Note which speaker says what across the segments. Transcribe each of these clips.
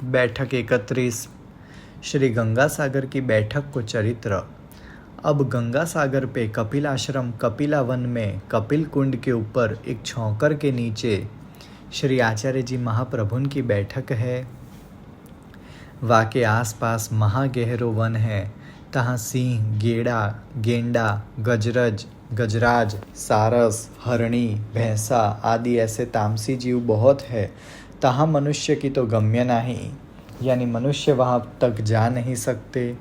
Speaker 1: बैठक 31। श्री गंगा सागर की बैठक को चरित्र। अब गंगा सागर पे कपिल आश्रम कपिला वन में कपिल कुंड के ऊपर एक छौकर के नीचे श्री आचार्य जी महाप्रभुन की बैठक है। वा के आसपास महागहरो वन है। तहाँ सिंह, गेड़ा, गेंडा, गजराज, सारस, हरणी, भैंसा आदि ऐसे तामसी जीव बहुत है। तहाँ मनुष्य की तो गम्य नहीं, यानी मनुष्य वहाँ तक जा नहीं सकते।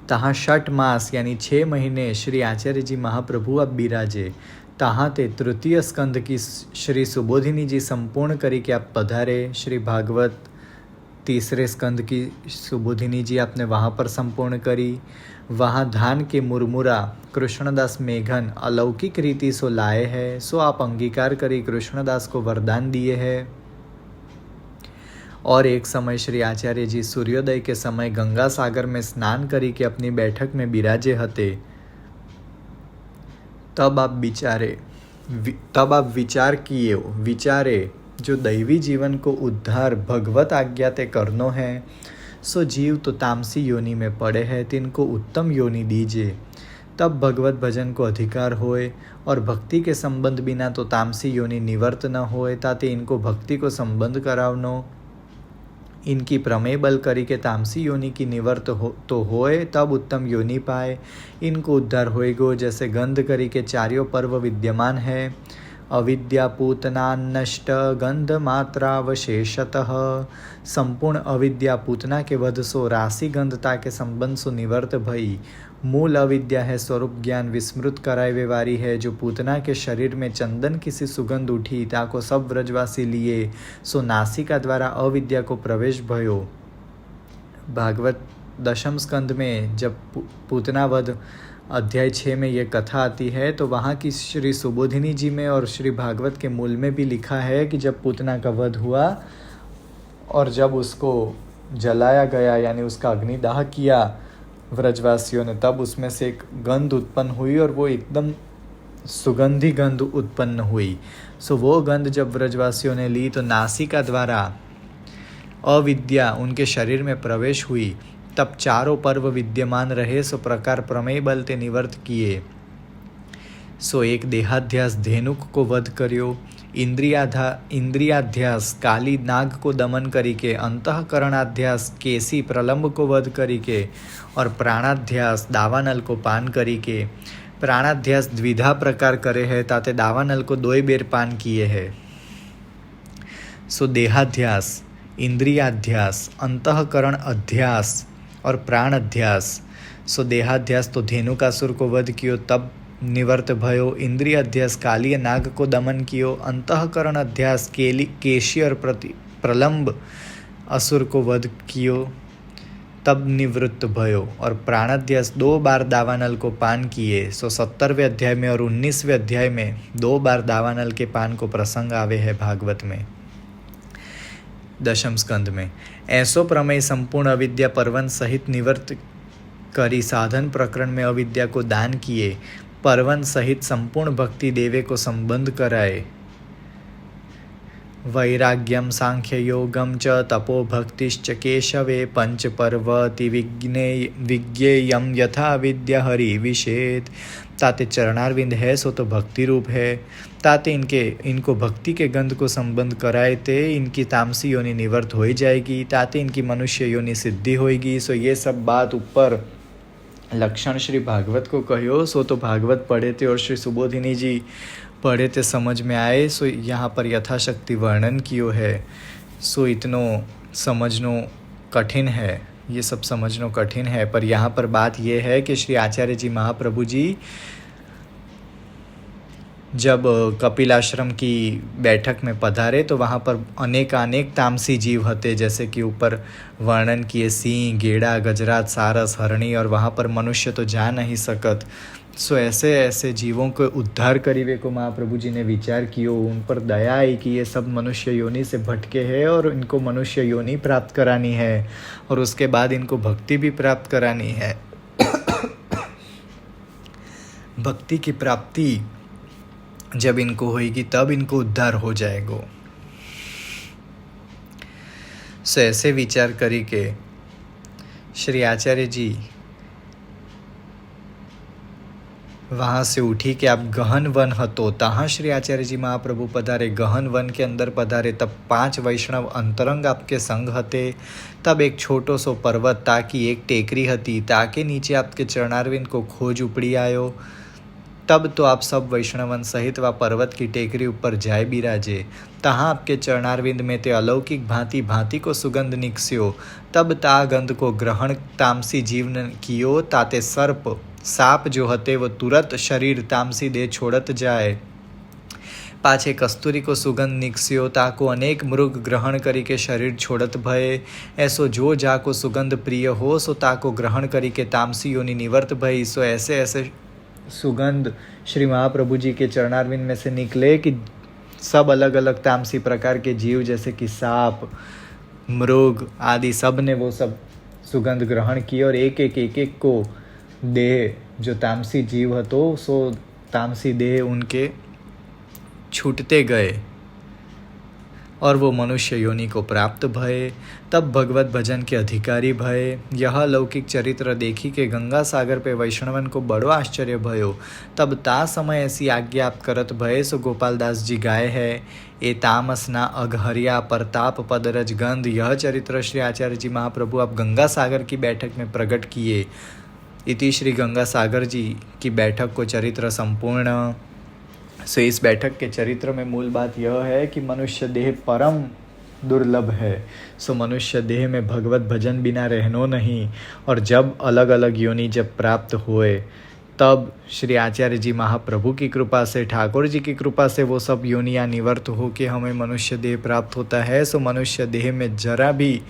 Speaker 1: तहाँ 6 मास यानी 6 महीने श्री आचार्य जी महाप्रभु अब बिराजे। तहाँ ते तृतीय स्कंद की श्री सुबोधिनी जी संपूर्ण करी के आप पधारे। श्री भागवत 3 स्कंद की सुबोधिनी जी आपने वहाँ पर संपूर्ण करी। वहाँ धान के मुरमुरा कृष्णदास मेघन अलौकिक रीति सो लाए हैं, सो आप अंगीकार करी कृष्णदास को वरदान दिए हैं। और एक समय श्री आचार्य जी सूर्योदय के समय गंगा सागर में स्नान करी के अपनी बैठक में बिराजे हते। तब आप विचारे जो दैवी जीवन को उद्धार भगवत आज्ञा ते करनो है, सो जीव तो तामसी योनि में पड़े हैं, तिनको उत्तम योनि दीजिए। तब भगवत भजन को अधिकार होए और भक्ति के संबंध बिना तो तामसी योनि निवर्त न होए, ताते इनको भक्ति को संबंध करावनो। इनकी प्रमेय बल करी के तामसी योनि की निवर्त तो होए, तब उत्तम योनि पाए, इनको उद्धार होएगो। जैसे गंध करी के चार्यों पर्व विद्यमान है। अविद्या पूतना नष्ट गंध मात्रावशेषतः। संपूर्ण अविद्या पूतना के वध सो राशि गंधता के संबंध सो निवर्त भई। मूल अविद्या है स्वरूप ज्ञान विस्मृत कराए व्यवहारी है। जो पूतना के शरीर में चंदन की सी सुगंध उठी, ताको सब व्रजवासी लिए, सो नासिका द्वारा अविद्या को प्रवेश भयो। भागवत 10 स्कंद में जब पूतना वध अध्याय 6 में ये कथा आती है, तो वहाँ की श्री सुबोधिनी जी में और श्री भागवत के मूल में भी लिखा है कि जब पूतना का वध हुआ और जब उसको जलाया गया, यानी उसका अग्निदाह किया व्रजवासियों ने, तब उसमें से एक गंध उत्पन्न हुई और वो एकदम सुगंधी गंध उत्पन्न हुई। सो वो गंध जब व्रजवासियों ने ली तो नासिका द्वारा अविद्या उनके शरीर में प्रवेश हुई। तब चारों पर्व विद्यमान रहे, सो प्रकार प्रमेय बल ते निवर्त किए। सो एक देहाध्यास धेनुक को वध कर्यो। इंद्रियाध्यास काली नाग को दमन करी के, अंतःकरणाध्यास केसी प्रलंब को वध करी के, और प्राणाध्यास दावानल को पान करी के। प्राणाध्यास द्विधा प्रकार करे है, ताते दावानल को 2 बेर पान किए है। सो देहाध्यास, इंद्रियाध्यास, अंतःकरण अध्यास और प्राण अध्यास। सो देहाध्यास तो धेनुकासुर को वध कियो तब निवर्त भयो। इंद्रिय अध्यास कालीय नाग को दमन कियो। अंतःकरण अध्यास केशी और प्रलंब असुर को वध कियो तब निवृत्त भयो। और प्राणाध्यास 2 बार दावानल को पान किए। सो 70वें अध्याय में और 19वें अध्याय में 2 बार दावानल के पान को प्रसंग आवे है भागवत में 10 स्कंद में। ऐसो प्रमेय संपूर्ण अविद्या पर्वन सहित निवर्त करी साधन प्रकरण में अविद्या को दान किए। पर्वन सहित संपूर्ण भक्ति देवे को संबंध कराए। वैराग्यम सांख्य योगम च तपो भक्तिश्च केशवे पंच पर्वति विज्ञेयम यथा विद्या हरि विषेद। ताते चरणारविंद है सो तो भक्ति रूप है। ताते इनको भक्ति के गंध को संबंध कराए ते इनकी तामसी योनि निवर्त हो जाएगी। ताते इनकी मनुष्य योनि सिद्धि होएगी। सो ये सब बात ऊपर लक्षण श्री भागवत को कहो, सो तो भागवत पढ़े थे और श्री सुबोधिनी जी पढ़े थे, समझ में आए। सो यहाँ पर यथाशक्ति वर्णन कियो है। सो इतनो समझनो कठिन है, ये सब समझनो कठिन है। पर यहाँ पर बात ये है कि श्री आचार्य जी महाप्रभु जी जब कपिल आश्रम की बैठक में पधारे तो वहाँ पर अनेक तामसी जीव हते, जैसे कि ऊपर वर्णन किए सिंह, गेड़ा, गजराज, सारस, हरणी, और वहाँ पर मनुष्य तो जा नहीं सकत। सो ऐसे जीवों को उद्धार करीवे को महाप्रभु जी ने विचार कियो। उन पर दया आई कि ये सब मनुष्य योनि से भटके हैं और इनको मनुष्य योनि प्राप्त करानी है और उसके बाद इनको भक्ति भी प्राप्त करानी है। भक्ति की प्राप्ति जब इनको होगी तब इनको उद्धार हो जाएगा। सो ऐसे विचार करी के श्री आचार्य जी वहाँ से उठी कि आप गहन वन हतो, तहाँ श्री आचार्य जी महाप्रभु पधारे। गहन वन के अंदर पधारे तब 5 वैष्णव अंतरंग आपके संग हते। तब एक छोटो सो पर्वत ताकि एक टेकरी हती, ताके नीचे आपके चरणारविंद को खोज उपड़ी आयो। तब तो आप सब वैष्णवन सहित व पर्वत की टेकरी ऊपर जाए बिराजे। तहाँ आपके चरणारविंद में ते अलौकिक भांति भांति को सुगंध निकस्यो। तब ता गंध को ग्रहण तामसी जीवन कियो, ताते सर्प साप जो हते वो तुरंत शरीर तामसी दे छोड़त जाए। पाछे कस्तूरी को सुगंध निकस्यो, ताको अनेक मृग ग्रहण करी के शरीर छोड़त भये। ऐसो जो जाको सुगंध प्रिय हो, सो ताको ग्रहण करी के तामसी योनि निवर्त भई। सो ऐसे ऐसे सुगंध श्री महाप्रभु जी के चरणारविंद में से निकले कि सब अलग अलग तामसी प्रकार के जीव जैसे कि सांप, मृग आदि सब ने वो सब सुगंध ग्रहण किए और एक एक को देह जो तामसी जीव हतो सो तामसी देह उनके छूटते गए और वो मनुष्य योनि को प्राप्त भये। तब भगवत भजन के अधिकारी भये। यह लौकिक चरित्र देखी के गंगा सागर पे वैष्णवन को बड़ो आश्चर्य भयो। तब ता समय ऐसी आज्ञा आप करत भये। सो गोपाल दास जी गाए है ए तामसना अघहरिया परताप पदरज गंध। यह चरित्र श्री आचार्य जी महाप्रभु आप गंगा सागर की बैठक में प्रकट किए। इति श्री गंगा सागर जी की बैठक को चरित्र संपूर्ण। सो इस बैठक के चरित्र में मूल बात यह है कि मनुष्य देह परम दुर्लभ है। सो मनुष्य देह में भगवत भजन बिना रहनो नहीं। और जब अलग अलग योनि जब प्राप्त हुए तब श्री आचार्य जी महाप्रभु की कृपा से, ठाकुर जी की कृपा से वो सब योनियाँ निवर्त हो के हमें मनुष्य देह प्राप्त होता है। सो मनुष्य देह में जरा भी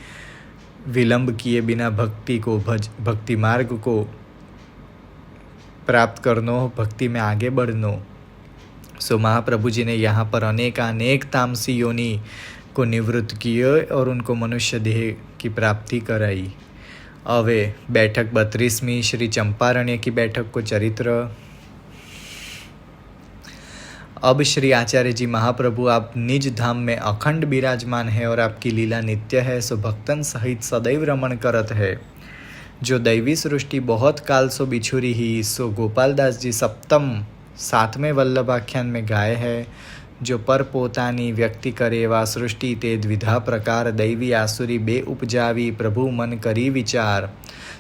Speaker 1: विलंब किए बिना भक्ति को भक्ति मार्ग को प्राप्त करनो, भक्ति में आगे बढ़नो। सो महाप्रभु जी ने यहाँ पर अनेक तामसी योनि को निवृत्त किए और उनको मनुष्य देह की प्राप्ति कराई। अवे बैठक 32वीं श्री चंपारण्य की बैठक को चरित्र। अब श्री आचार्य जी महाप्रभु आप निज धाम में अखंड विराजमान है और आपकी लीला नित्य है। सो भक्तन सहित सदैव रमण करत है। जो दैवी सृष्टि बहुत काल सो बिछुरी ही, सो गोपाल दास जी सप्तम 7वें वल्लभाख्यान में गाए है। जो पर पोतानी व्यक्ति करे वा सृष्टि ते द्विधा प्रकार। दैवी आसुरी बे उपजावी प्रभु मन करी विचार।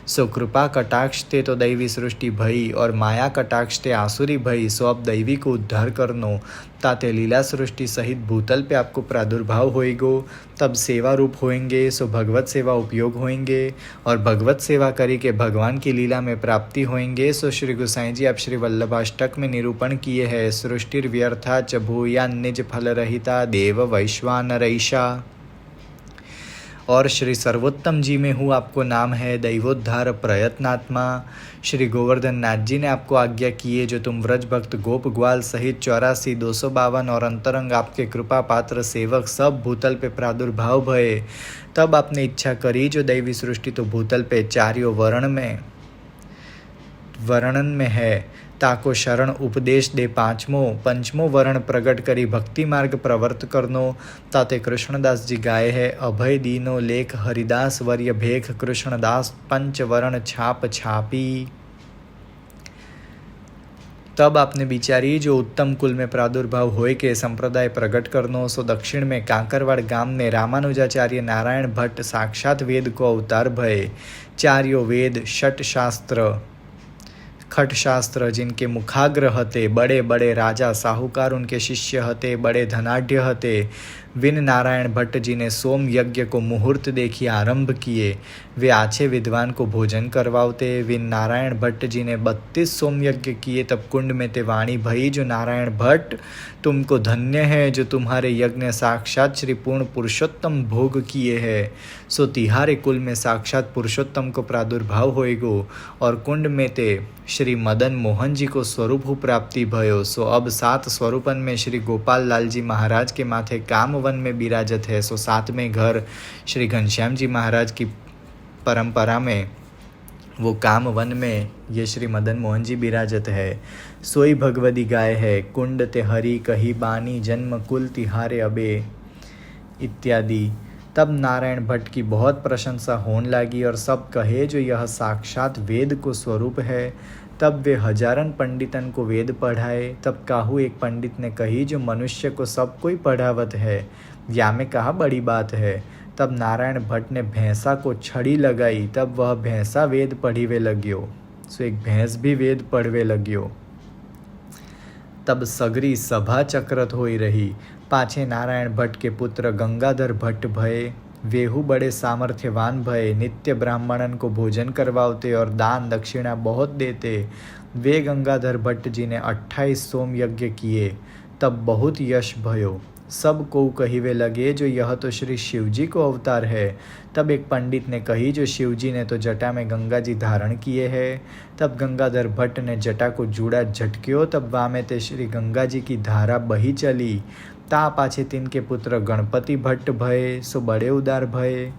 Speaker 1: सो कृपा कटाक्ष ते तो दैवी सृष्टि भई और माया कटाक्ष ते आसुरी भई। सो अब दैवी को उद्धार करनो, ताते लीला सृष्टि सहित भूतल पे आपको प्रादुर्भाव होएगो। तब सेवा रूप होएंगे। सो भगवत सेवा उपयोग होएंगे और भगवत सेवा करी के भगवान की लीला में प्राप्ति होएंगे। सो श्री गोसाई जी आप श्री वल्लभाष्टक में निरूपण किए हैं। सृष्टिर व्यर्था च भूया निज फल रहिता देव वैश्वानरैषा। और श्री सर्वोत्तम जी में हूँ आपको नाम है दैवोद्धार प्रयत्नात्मा। श्री गोवर्धन नाथ जी ने आपको आज्ञा की है जो तुम व्रज भक्त गोप ग्वाल सहित 84 252 और अंतरंग आपके कृपा पात्र सेवक सब भूतल पे प्रादुर्भाव भये। तब आपने इच्छा करी जो दैवी सृष्टि तो भूतल पे चार्यों वर्णन में है, ताको शरण उपदेश दे पंचमो वर्ण प्रगट करी भक्ति मार्ग प्रवर्त करनो। ताते कृष्णदास जी गाए है अभय दीनो लेख हरिदास वर्य भेख कृष्णदास पंचवर्ण छाप छापी। तब आपने बिचारी जो उत्तम कुल में प्रादुर्भाव होए के संप्रदाय प्रगट करनो। सो दक्षिण में कांकरवाड़ गाम में रामानुजाचार्य नारायण भट्ट साक्षात वेद को अवतार भये। चार्यो वेद खट शास्त्र जिनके मुखाग्र हते, बड़े बड़े राजा साहूकार उनके शिष्य हते, बड़े धनाढ्य हते। विन नारायण भट्ट जी ने सोम यज्ञ को मुहूर्त देखी आरंभ किए। वे आछे विद्वान को भोजन करवाते। विन नारायण भट्ट जी ने 32 सोम यज्ञ किए। तब कुंड में ते वाणी भई जो नारायण भट्ट तुमको धन्य है जो तुम्हारे यज्ञ साक्षात श्री पूर्ण पुरुषोत्तम भोग किए है। सो तिहारे कुल में साक्षात पुरुषोत्तम को प्रादुर्भाव होएगो और कुंड में ते श्री मदन मोहन जी को स्वरूप प्राप्ति भयो। सो अब 7 स्वरूपन में श्री गोपाल लाल जी महाराज के माथे कामवन में विराजत है। सो 7वें घर श्री घनश्याम जी महाराज की परंपरा में वो कामवन में ये श्री मदन मोहन जी विराजत है। सोई भगवदी गाय है कुंड ते हरि कही बानी जन्म कुल तिहारे अबे इत्यादि। तब नारायण भट्ट की बहुत प्रशंसा होने लगी और सब कहे जो यह साक्षात वेद को स्वरूप है। तब वे हजारन पंडितन को वेद पढ़ाए। तब काहू एक पंडित ने कही जो मनुष्य को सब कोई पढ़ावत है, या में कहा बड़ी बात है। तब नारायण भट्ट ने भैंसा को छड़ी लगाई। तब वह भैंसा वेद पढ़ीवे लग्यो। सो एक भैंस भी वेद पढ़वे लग्यो। तब सगरी सभा चक्रत होई रही। पाछे नारायण भट्ट के पुत्र गंगाधर भट्ट भये। वेहू बड़े सामर्थ्यवान भये, नित्य ब्राह्मणन को भोजन करवाते और दान दक्षिणा बहुत देते। वे गंगाधर भट्ट जी ने 28 सोम यज्ञ किए। तब बहुत यश भयो। सब को कहिवे लगे जो यह तो श्री शिवजी को अवतार है। तब एक पंडित ने कही जो शिवजी ने तो जटा में गंगा जी धारण किए हैं। तब गंगाधर भट्ट ने जटा को जूड़ा झटक्यो। तब वामे ते श्री गंगा जी की धारा बही चली। ता पाछे तिनके पुत्र गणपति भट्ट भये, सो बड़े उदार भये।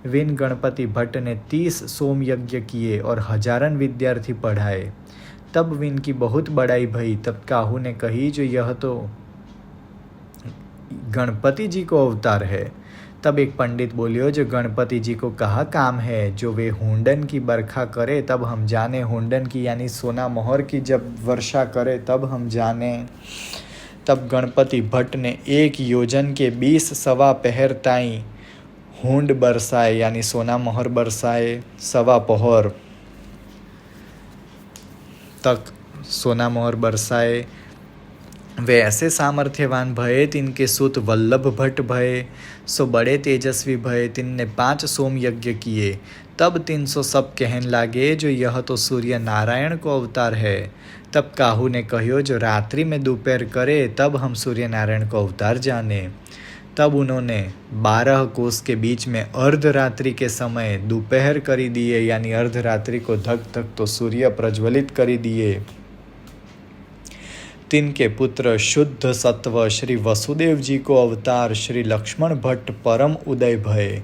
Speaker 1: विन गणपति भट्ट ने 30 सोम यज्ञ किए और हजारन विद्यार्थी पढ़ाए। तब विन की बहुत बड़ाई भई। तब काहू ने कही जो यह तो गणपति जी को अवतार है। तब एक पंडित बोलियो जो गणपति जी को कहा काम है, जो वे हुंडन की बरखा करे तब हम जाने। हुंडन की यानी सोना मोहर की जब वर्षा करे तब हम जाने। तब गणपति भट्ट ने 1 योजन के 20 सवा पहर ताई हुंड बरसाए, यानी सोना मोहर बरसाए। सवा पहर तक सोना मोहर बरसाए। वे ऐसे सामर्थ्यवान भये तिनके सुत वल्लभ भट्ट भये, सो बड़े तेजस्वी भये। तिनने 5 सोम यज्ञ किए। तब 300 सब कहन लागे जो यह तो सूर्य नारायण को अवतार है। तब काहू ने कहो जो रात्रि में दोपहर करे तब हम सूर्य नारायण को अवतार जाने। तब उन्होंने 12 कोस के बीच में अर्धरात्रि के समय दोपहर करी दिए, यानी अर्धरात्रि को धक धक तो सूर्य प्रज्वलित करी दिए। तिनके पुत्र शुद्ध सत्व श्री वसुदेव जी को अवतार श्री लक्ष्मण भट्ट परम उदय भये।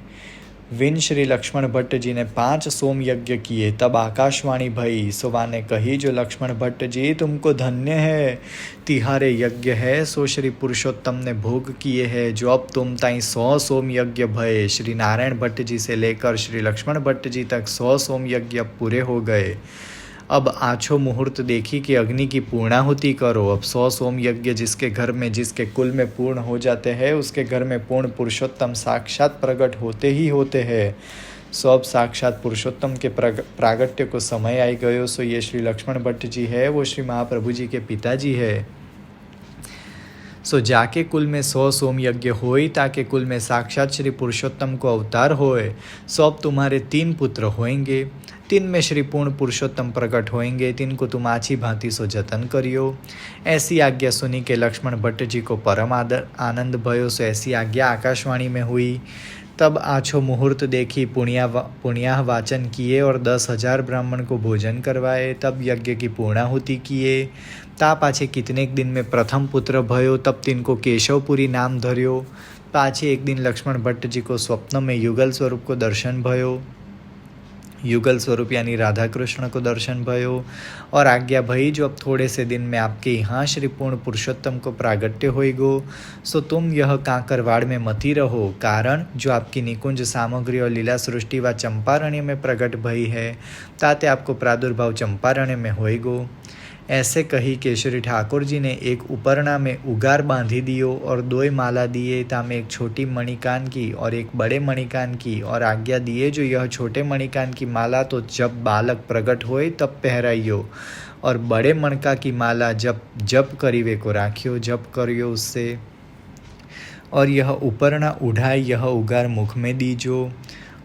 Speaker 1: विन श्री लक्ष्मण भट्ट जी ने 5 सोम यज्ञ किए। तब आकाशवाणी भई। सोवा ने कही जो लक्ष्मण भट्ट जी तुमको धन्य है, तिहारे यज्ञ है सो श्री पुरुषोत्तम ने भोग किए हैं। जो अब तुम ताई 100 सोम यज्ञ भये। श्री नारायण भट्ट जी से लेकर श्री लक्ष्मण भट्ट जी तक 100 सोम यज्ञ पूरे हो गए। अब आछो मुहूर्त देखी कि अग्नि की पूर्णाहुति करो। अब 100 सोम यज्ञ जिसके घर में, जिसके कुल में पूर्ण हो जाते हैं, उसके घर में पूर्ण पुरुषोत्तम साक्षात प्रकट होते ही होते हैं। सो अब साक्षात पुरुषोत्तम के प्रागट्य को समय आई गयो। सो ये श्री लक्ष्मण भट्ट जी है, वो श्री महाप्रभु जी के पिताजी है। सो जाके कुल में 100 सोम यज्ञ होई, ताके कुल में साक्षात श्री पुरुषोत्तम को अवतार होए। सो अब तुम्हारे 3 पुत्र होंगे। 3 में श्री पूर्ण पुरुषोत्तम प्रकट होंगे। 3 को तुम आछी भांति सो जतन करियो। ऐसी आज्ञा सुनी के लक्ष्मण भट्ट जी को परम आनंद भयो। सो ऐसी आज्ञा आकाशवाणी में हुई। तब आछो मुहूर्त देखी पुण्याह वाचन किए और 10,000 ब्राह्मण को भोजन करवाए। तब यज्ञ की पूर्णाहुति किए। ता पाछे कितने दिन में प्रथम पुत्र भयो। तब तिनको केशवपुरी नाम धर्यो। पाछे एक दिन लक्ष्मण भट्ट जी को स्वप्न में युगल स्वरूप को दर्शन भयो। युगल स्वरूप यानी राधा कृष्ण को दर्शन भयो और आज्ञा भई जो अब थोड़े से दिन में आपके यहाँ श्री पूर्ण पुरुषोत्तम को प्रागट्य होइगो। सो तुम यह कांकरवाड़ में मती रहो, कारण जो आपकी निकुंज सामग्री और लीला सृष्टि व चंपारण्य में प्रकट भई है, ताते आपको प्रादुर्भाव चंपारण्य में होइगो। ऐसे कही केशरी ठाकुर जी ने एक उपरना में उगार बांधी दियो और 2 माला दिए। तामे एक छोटी मणिकान की और एक बड़े मणिकान की, और आज्ञा दिए जो यह छोटे मणिकान की माला तो जब बालक प्रकट होए तब पहराइयो, और बड़े मणका की माला जब करीवे को राखियो, जप करियो उससे। और यह उपरना उठाई यह उगार मुख में दीजो,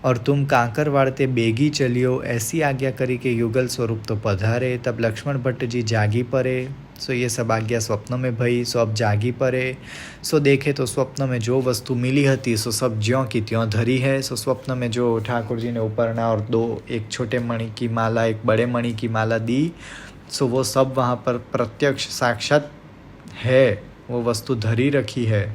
Speaker 1: और तुम कांकर वाड़ते बेगी चलियो। ऐसी आज्ञा करी के युगल स्वरूप तो पधारे। तब लक्ष्मण भट्ट जी जागी पड़े। सो ये सब आज्ञा स्वप्न में भई। सो अब जागी पड़े। सो देखे तो स्वप्न में जो वस्तु मिली हती सो सब ज्यों की त्यों धरी है। सो स्वप्न में जो ठाकुर जी ने उपरना और 2 एक छोटे मणि की माला एक बड़े मणि की माला दी, सो वो सब वहाँ पर प्रत्यक्ष साक्षात है, वो वस्तु धरी रखी है।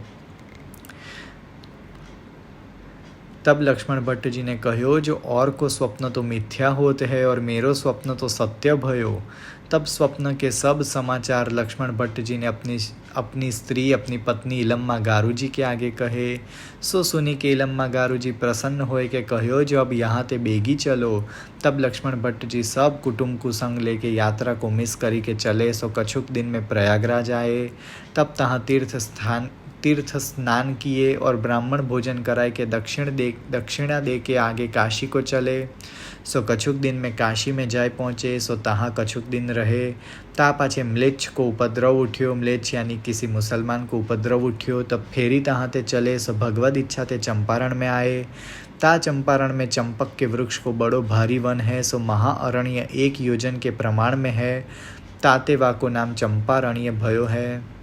Speaker 1: तब लक्ष्मण भट्ट जी ने कहो, जो और को स्वप्न तो मिथ्या होते है और मेरो स्वप्न तो सत्य भयो। तब स्वप्न के सब समाचार लक्ष्मण भट्ट जी ने अपनी स्त्री, अपनी पत्नी इलम्मा गारू जी के आगे कहे। सो सुनी के इलम्मा गारू जी प्रसन्न होए के कहो, जो अब यहाँ ते बेगी चलो। तब लक्ष्मण भट्ट जी सब कुटुंब को संग लेके यात्रा को मिस करी के चले। सो कछुक दिन में प्रयागराज आए। तब तहाँ तीर्थ स्नान किए और ब्राह्मण भोजन कराए के दक्षिणा दे के आगे काशी को चले। सो कछुक दिन में काशी में जाए पहुँचे। सो तहाँ कछुक दिन रहे। ता पाछे म्लेच्छ को उपद्रव उठ्यो। म्लेच्छ यानी किसी मुसलमान को उपद्रव उठ्यो। तब फेरी तहाँ ते चले। सो भगवद इच्छा ते चंपारण में आए। ता चंपारण में चंपक के वृक्ष को बड़ो भारी वन है। सो महाअरण्य 1 योजन के प्रमाण में है। ताते वा को नाम चंपारण्य भयो है।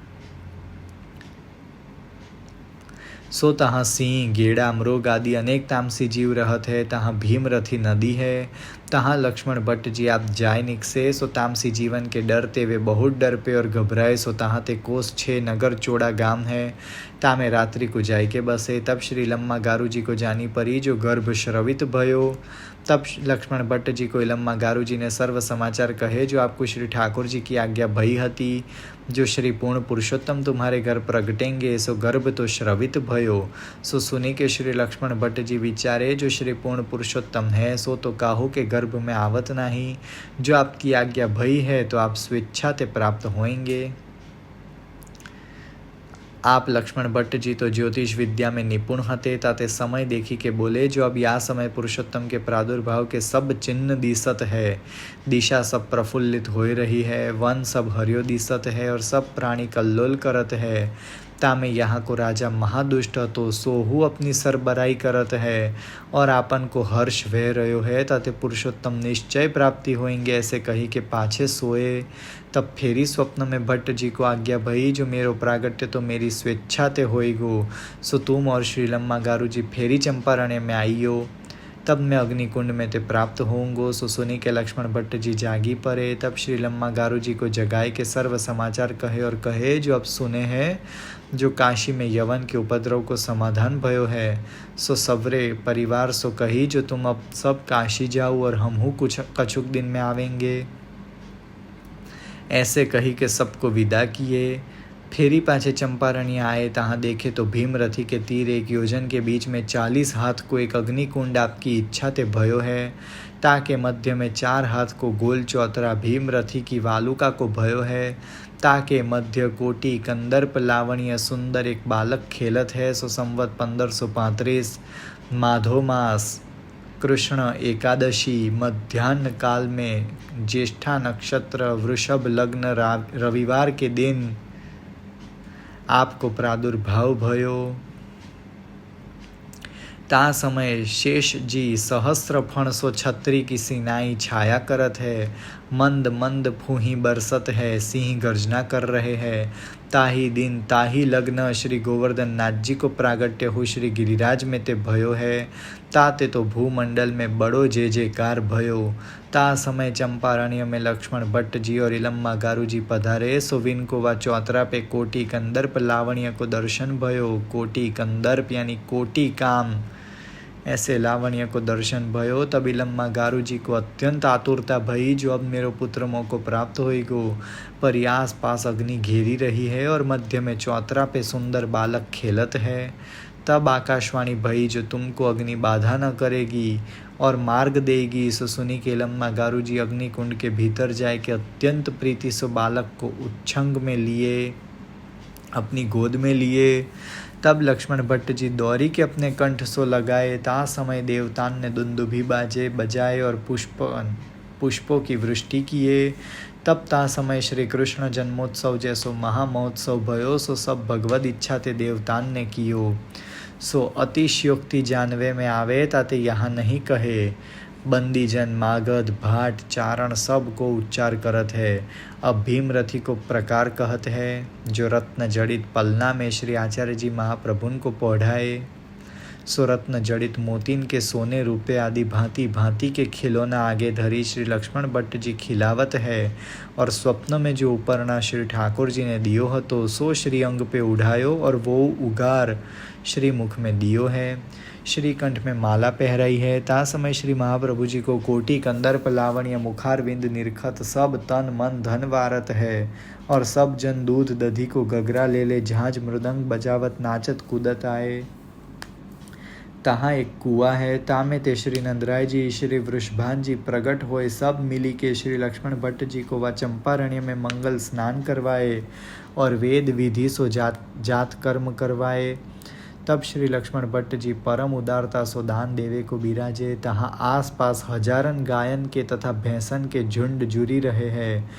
Speaker 1: सो तहाँ सिंह, गेड़ा, मृग आदि अनेक तामसी जीव रहत है। तहाँ भीमरथी नदी है। तहाँ लक्ष्मण भट्ट जी आप जाय निकसे। सो तामसी जीवन के डरते वे बहुत डर पे और घबराए। सो तहाँ ते कोस 6 नगर चोड़ा गाम है। तामे रात्रि को जाय के बसे। तब श्री लम्मा गारू जी को जानी परी, जो गर्भ श्रवित भयो। तब लक्ष्मण भट्ट जी को इलम्मा गारू जी ने सर्व समाचार कहे, जो आपको श्री ठाकुर जी की आज्ञा भई हती। जो श्री पूर्ण पुरुषोत्तम तुम्हारे घर प्रगटेंगे, सो गर्भ तो श्रवित भयो। सो सुनी के श्री लक्ष्मण भट्ट जी विचारे, जो श्री पूर्ण पुरुषोत्तम है, सो तो काहू के गर्भ में आवत नहीं। जो आपकी आज्ञा भई है, तो आप स्वेच्छा ते प्राप्त होंगे। आप लक्ष्मण भट्ट जी तो ज्योतिष विद्या में निपुण हते। ताते समय देखी के बोले, जो अब या समय पुरुषोत्तम के प्रादुर्भाव के सब चिन्ह दिसत है। दिशा सब प्रफुल्लित हो रही है। वन सब हरियो दिसत है और सब प्राणी कल्लोल करत है। तामे यहाँ को राजा महादुष्ट तो सोहू अपनी सरबराई करत है और आपन को हर्ष वह रहो है। ताते पुरुषोत्तम निश्चय प्राप्ति होंगे, ऐसे कही के पाछे सोए। तब फेरी स्वप्न में भट्ट जी को आज्ञा भई, जो मेरो प्रागट्य तो मेरी स्वेच्छा ते होइगो। सो तुम और श्री लम्मा गारू जी फेरी चंपारण्य में आइयो। तब मैं अग्निकुंड में ते प्राप्त होंगो। सो सुनी के लक्ष्मण भट्ट जी जागी पड़े। तब श्री लम्मा गारू जी को जगाए के सर्व समाचार कहे और कहे, जो अब सुने हैं, जो काशी में यवन के उपद्रव को समाधान भयो है। सो सवरे परिवार सो कही, जो तुम अब सब काशी जाओ और हमहू कुछ कछुक दिन में आवेंगे। ऐसे कही के सबको विदा किए। फेरी पाछे चंपारण्य आए। तहाँ देखे तो भीमरथी के तीर 1 योजन के बीच में 40 हाथ को एक अग्निकुंड आपकी इच्छा ते भयो है। ताके मध्य में 4 हाथ को गोल चौतरा भीमरथी की वालुका को भयो है। ताके मध्य कोटि कंदर्प लावण्य सुंदर एक बालक खेलत है। सो संवत 1535 माधो मास कृष्ण एकादशी मध्यान्ह काल में ज्येष्ठा नक्षत्र वृषभ लग्न रविवार के दिन आपको प्रादुर्भाव भयो। ता समय शेष जी सहस्त्र फण सो छत्री की सिनाई छाया करत है। मंद मंद फूही बरसत है। सिंह गर्जना कर रहे हैं। ताही दिन ताही लग्न श्री गोवर्धन नाथ जी को प्रागट्य हो श्री गिरिराज में ते भयो है। ताते तो भूमंडल में बड़ो जय जयकार भयो। ता समय चंपारण्य में लक्ष्मण भट्ट जी और इलम्मा गारू जी पधारे। सो विन को वा चौतरा पे कोटि कंदर्प लावण्य को दर्शन भयो। कोटि कंदर्प यानी कोटि काम, ऐसे लावण्य को दर्शन भयो। तब इलम्मा गारू जी को अत्यंत आतुरता भई, जो अब मेरो पुत्र मों को प्राप्त होइगो। पर आस पास अग्नि घेरी रही है और मध्य में चौतरा पे सुंदर बालक खेलत है। तब आकाशवाणी भई, जो तुमको अग्नि बाधा न करेगी और मार्ग देगी। सो सुनी के इलम्मा गारू जी अग्निकुंड के भीतर जाए के अत्यंत प्रीति से बालक को उच्छंग में लिए, अपनी गोद में लिए। तब लक्ष्मण भट्ट जी दौरी के अपने कंठ सो लगाए। ता समय देवतान ने दुंदुभी बाजे बजाए और पुष्पों की वृष्टि किए। तब ता समय श्री कृष्ण जन्मोत्सव जैसो महामहोत्सव भयो। सो सब भगवद इच्छा ते देवतान ने कियो। सो अतिशयोक्ति जानवे में आवे, ताते यहाँ नहीं कहे। बंदी जन मागध भाट चारण सब को उच्चार करत है। अब भीमरथी को प्रकार कहत है, जो रत्न जड़ित पलना में श्री आचार्य जी महाप्रभुन को पढ़ाए। सो रत्न जड़ित मोतीन के सोने रुपये आदि भांति भांति के खिलौना आगे धरी श्री लक्ष्मण भट्ट जी खिलावत है। और स्वप्न में जो उपरना श्री ठाकुर जी ने दियो हतो सो श्री अंग पे उठायो और वो उगार श्री मुख में दियो है। श्री कंठ में माला पहराई है। ता समय श्री महाप्रभु जी को कोटि कंदर्प लावण्य मुखारविंद निरखत सब तन मन धन वारत है। और सब जन दूध दधी को गगरा ले ले झांझ मृदंग बजावत नाचत कूदत आए। तहाँ एक कुआ है, तामे ते श्री नंदराय जी श्री वृषभान जी प्रगट होए सब मिली के श्री लक्ष्मण भट्ट जी को वह चंपारण्य में मंगल स्नान करवाए और वेद विधि सो जात कर्म करवाए। तब श्री लक्ष्मण भट्ट जी परम उदारता सो दान देवे को बिराजे। तहाँ आस पास हजारन गायन के तथा भैंसन के झुंड जुरी रहे हैं।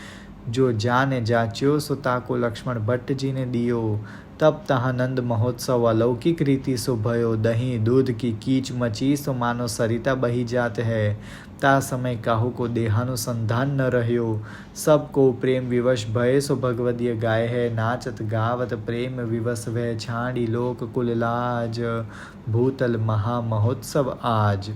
Speaker 1: जो जाने जाच्यो सो ताको लक्ष्मण भट्ट जी ने दियो। तब तहाँ नंद महोत्सव अलौकिक रीति सो भयो। दही दूध की कीच मची सो मानो सरिता बही जात है। ता समय काहू को देहानुसंधान न रह्यो। सबको प्रेम विवश भय सो भगवदीय गाय है। नाचत गावत प्रेम विवश भय छाड़ी लोक कुल लाज। भूतल महा महोत्सव आज।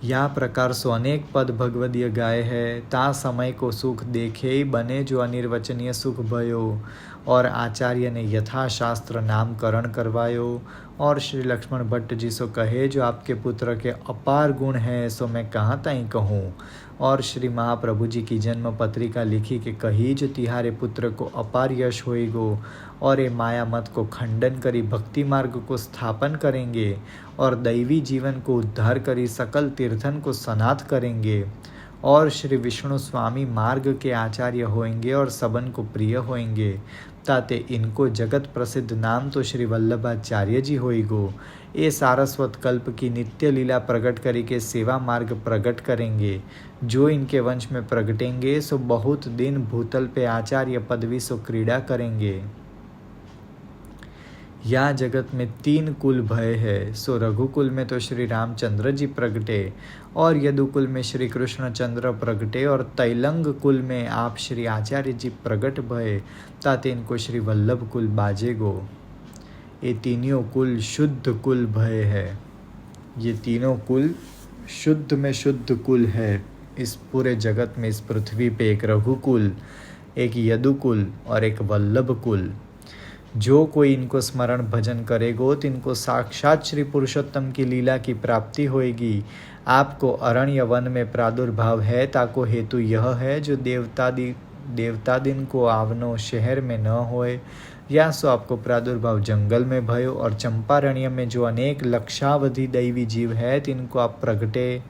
Speaker 1: या प्रकार सो अनेक पद भगवदीय गाय है। ता समय को सुख देखे बने जो अनिर्वचनीय सुख भयो। और आचार्य ने यथाशास्त्र नामकरण करवायो। और श्री लक्ष्मण भट्ट जी सो कहे जो आपके पुत्र के अपार गुण हैं सो मैं कहाँ ताई कहूँ। और श्री महाप्रभु जी की जन्म पत्रिका लिखी कि कही जो तिहारे पुत्र को अपार यश होएगो। और ये माया मत को खंडन करी भक्ति मार्ग को स्थापन करेंगे। और दैवी जीवन को उद्धार करी सकल तीर्थन को सनाथ करेंगे। और श्री विष्णु स्वामी मार्ग के आचार्य होंगे और सबन को प्रिय होंगे। ताते इनको जगत प्रसिद्ध नाम तो श्री वल्लभाचार्य जी होइगो। ये सारस्वत कल्प की नित्य लीला प्रकट करी के सेवा मार्ग प्रकट करेंगे। जो इनके वंश में प्रगटेंगे सो बहुत दिन भूतल पे आचार्य पदवी सो क्रीड़ा करेंगे। या जगत में 3 कुल भय है। सो रघुकुल में तो श्री रामचंद्र जी प्रगटे। और यदुकुल में श्री कृष्णचंद्र प्रगटे। और तैलंग कुल में आप श्री आचार्य जी प्रगट भय। ताते इनको श्री वल्लभ कुल बाजेगो। ये तीनों कुल शुद्ध कुल भय है। ये तीनों कुल शुद्ध में शुद्ध कुल है। इस पूरे जगत में इस पृथ्वी पे एक रघुकुल, एक यदुकुल और एक वल्लभ कुल। जो कोई इनको स्मरण भजन करेगो तो इनको साक्षात श्री पुरुषोत्तम की लीला की प्राप्ति होएगी। आपको अरण्य वन में प्रादुर्भाव है ताको हेतु यह है जो देवता दिन को आवनो शहर में न होए। या सो आपको प्रादुर्भाव जंगल में भयो। और चंपारण्य में जो अनेक लक्षावधि दैवी जीव है तिनको आप प्रगटे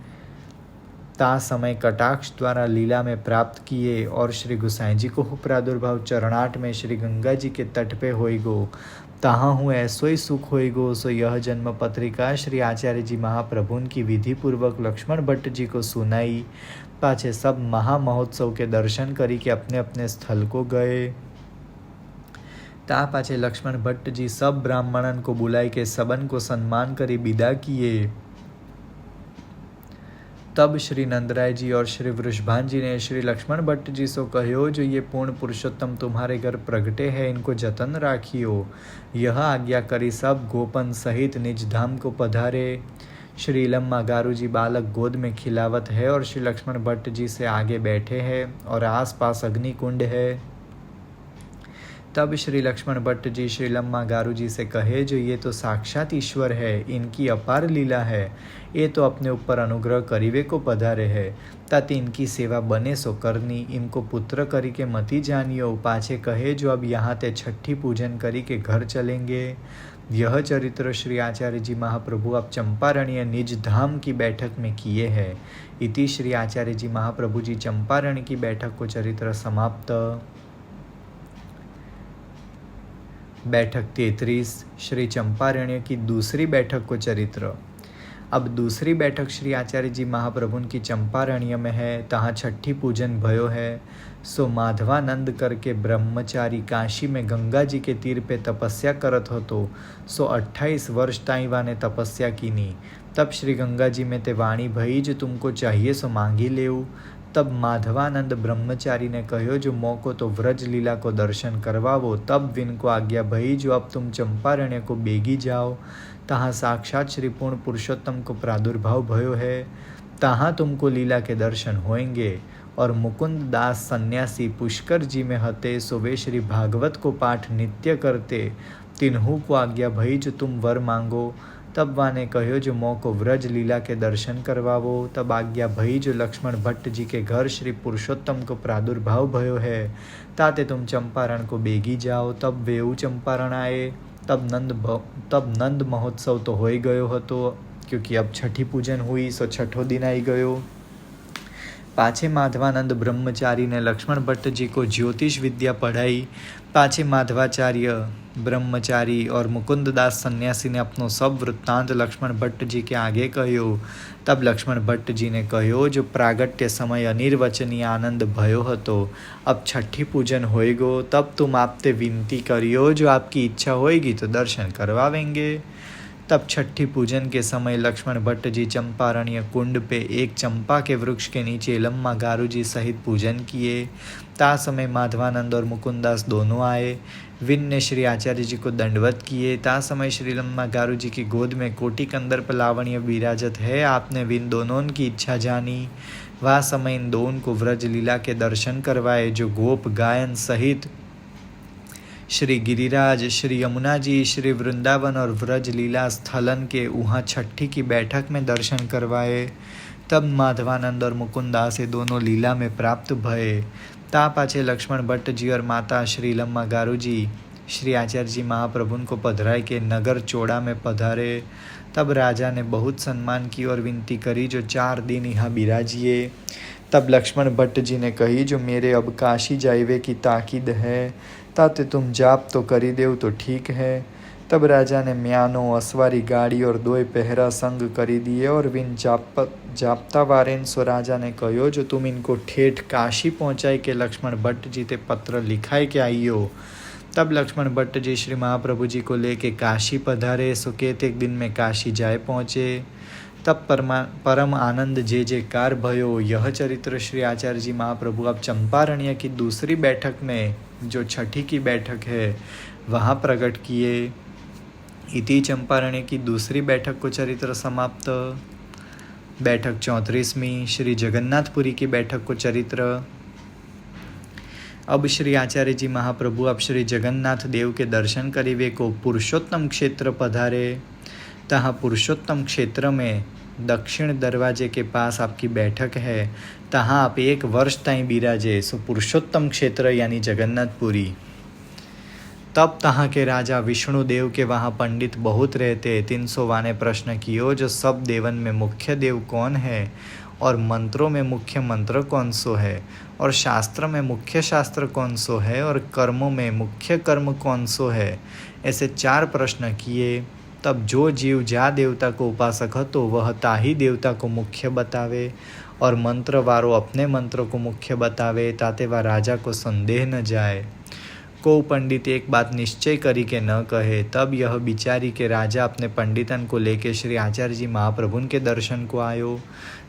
Speaker 1: ता समय कटाक्ष द्वारा लीला में प्राप्त किए। और श्री गुसाई जी को प्रादुर्भाव चरणाट में श्री गंगा जी के तट पे होइगो। तहाँ हूँ ऐसो ही सुख होइगो। सो यह जन्म पत्रिका श्री आचार्य जी महाप्रभुन की विधि पूर्वक लक्ष्मण भट्ट जी को सुनाई। पाछे सब महा महोत्सव के दर्शन करी के अपने अपने स्थल को गए। ता पाछे लक्ष्मण भट्ट जी सब ब्राह्मणन को बुलाई के सबन को सम्मान करी विदा किए। तब श्री नंदराय जी और श्री वृषभान जी ने श्री लक्ष्मण भट्ट जी सो कहो जो ये पूर्ण पुरुषोत्तम तुम्हारे घर प्रगटे हैं इनको जतन राखियो। यह आज्ञा करी सब गोपन सहित निज धाम को पधारे। श्री लम्मा गारू जी बालक गोद में खिलावत है और श्री लक्ष्मण भट्ट जी से आगे बैठे हैं और आसपास अग्नि कुंड है। तब श्री लक्ष्मण भट्ट जी श्री लम्मा गारू जी से कहे जो ये तो साक्षात ईश्वर है, इनकी अपार लीला है। ये तो अपने ऊपर अनुग्रह करीवे को पधारे है। ताते इनकी सेवा बने सो करनी। इनको पुत्र करी के मती जानियो। पाछे कहे जो अब यहाँ ते छठी पूजन करी के घर चलेंगे। यह चरित्र श्री आचार्य जी महाप्रभु अब चंपारण्य निज धाम की बैठक में किए हैं। इति श्री आचार्य जी महाप्रभु जी चंपारण्य की बैठक को चरित्र समाप्त। बैठक 33 श्री चंपारण्य की दूसरी बैठक को चरित्र। अब दूसरी बैठक श्री आचार्य जी महाप्रभुन की चंपारण्य में है। तहाँ छठी पूजन भयो है। सो माधवानंद करके ब्रह्मचारी काशी में गंगा जी के तीर पे तपस्या करत होतो। सो 28 वर्ष ताई वाने तपस्या कीनी। तब श्री गंगा जी में ते वाणी भई जो तुमको चाहिए सो मांगी लेऊ। तब माधवानंद ब्रह्मचारी ने कहो जो मौको तो व्रज लीला को दर्शन करवावो। तब विन को आज्ञा भई जो अब तुम चंपारण्य को बेगी जाओ। तहाँ साक्षात श्री पूर्ण पुरुषोत्तम को प्रादुर्भाव भयो है, तहाँ तुमको लीला के दर्शन होंगे। और मुकुंद दास सन्यासी पुष्कर जी में हते, सो वे श्री भागवत को पाठ नित्य करते। तिन्हू को आज्ञा भई जो तुम वर मांगो। तब वाने कहो जो मों को व्रज लीला के दर्शन करवावो। तब आज्ञा भई जो लक्ष्मण भट्ट जी के घर श्री पुरुषोत्तम को प्रादुर्भाव भयो है, ताते तुम चंपारण को बेगी जाओ। तब वेऊ चंपारण आए। तब नंद महोत्सव तो हो ही गयो हतो, क्योंकि अब छठी पूजन हुई, सो छठो दिन आई गयो। पाछे माधवानंद ब्रह्मचारी ने लक्ष्मण भट्ट जी को ज्योतिष विद्या पढ़ाई। पाछे माधवाचार्य ब्रह्मचारी और मुकुंददास सन्यासी ने अपनो सब वृत्तांत लक्ष्मण भट्ट जी के आगे कहो। तब लक्ष्मण भट्ट जी ने कहो जो प्रागट्य समय अनिर्वचनीय आनंद भयो हतो, अब छठी पूजन होएगो। तब तुम आपते विनती करियो, जो आपकी इच्छा होएगी तो दर्शन करवावेंगे। तब छठी पूजन के समय लक्ष्मण भट्ट जी चंपारण्य कुंड पे एक चंपा के वृक्ष के नीचे लम्मा गारू जी सहित पूजन किए। ता समय माधवानंद और मुकुंदास दोनों आए। विन ने श्री आचार्य जी को दंडवत किए। ता समय श्री लम्मा गारू जी की गोद में कोटि कंदर्प लावण्य विराजत है। आपने विन दोनों की इच्छा जानी। वह समय इन दोनों को व्रज लीला के दर्शन करवाए, जो गोप गायन सहित श्री गिरिराज, श्री यमुना जी, श्री वृंदावन और व्रज लीला स्थलन के वहाँ छठी की बैठक में दर्शन करवाए। तब माधवानंद और मुकुंदास ये दोनों लीला में प्राप्त भये। ता पाछे लक्ष्मण भट्ट जी और माता श्री लम्मा गारू जी श्री आचार्य जी महाप्रभु को पधराई के नगर चौड़ा में पधारे। तब राजा ने बहुत सम्मान की और विनती करी जो 4 दिन यहाँ बिराजिए। तब लक्ष्मण भट्ट जी ने कही जो मेरे अब काशी जाइवे की ताकीद है, ताते तुम जाप तो करी देव तो ठीक है। तब राजा ने म्यानो, असवारी गाड़ी और 2 पहरा संग करी दिए और विन जापता वारेन। सो राजा ने कहो जो तुम इनको ठेठ काशी पहुँचाई के लक्ष्मण भट्ट जी ते पत्र लिखाए के आइयो। तब लक्ष्मण भट्ट जी श्री महाप्रभु जी को लेके काशी पधारे। सो कहते दिन में काशी जाए पहुँचे। तब परम आनंद जे कार भयो। यह चरित्र श्री आचार्य जी महाप्रभु अब चंपारण्य की दूसरी बैठक में, जो छठी की बैठक है, वहाँ प्रकट किए। इति चंपारण्य की दूसरी बैठक को चरित्र समाप्त। बैठक 34वीं श्री जगन्नाथपुरी की बैठक को चरित्र। अब श्री आचार्य जी महाप्रभु अब श्री जगन्नाथ देव के दर्शन करीवे को पुरुषोत्तम क्षेत्र पधारे। तहाँ पुरुषोत्तम क्षेत्र में दक्षिण दरवाजे के पास आपकी बैठक है। तहाँ आप 1 वर्ष ताईं बिराजे। सो पुरुषोत्तम क्षेत्र यानी जगन्नाथपुरी। तब तहाँ के राजा विष्णुदेव के वहाँ पंडित बहुत रहते। 300 वाने प्रश्न कियो जो सब देवन में मुख्य देव कौन है, और मंत्रों में मुख्य मंत्र कौन सो है, और शास्त्र में मुख्य शास्त्र कौन सो है, और कर्मों में मुख्य कर्म कौन सो है। ऐसे 4 प्रश्न किए। तब जो जीव जा देवता को उपासक हो तो वह ताही देवता को मुख्य बतावे, और मंत्र वारो अपने मंत्र को मुख्य बतावे, ताते वह राजा को संदेह न जाए। को पंडित एक बात निश्चय करी के न कहे। तब यह बिचारी के राजा अपने पंडितन को लेके श्री आचार्य जी महाप्रभु के दर्शन को आयो।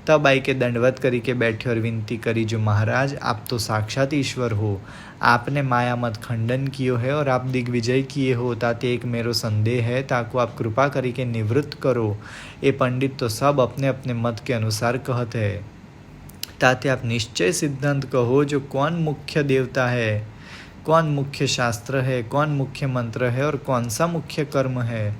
Speaker 1: तब आई के दंडवत करी के बैठे और विनती करी जो महाराज आप तो साक्षात ईश्वर हो, आपने माया मत खंडन कियो है और आप दिग्विजय किए हो। ताते एक मेरो संदेह है, ताको आप कृपा करी के निवृत्त करो। ये पंडित तो सब अपने अपने मत के अनुसार कहते है, ताते आप निश्चय सिद्धांत कहो जो कौन मुख्य देवता है, कौन मुख्य शास्त्र है, कौन मुख्य मंत्र है और कौन सा मुख्य कर्म है।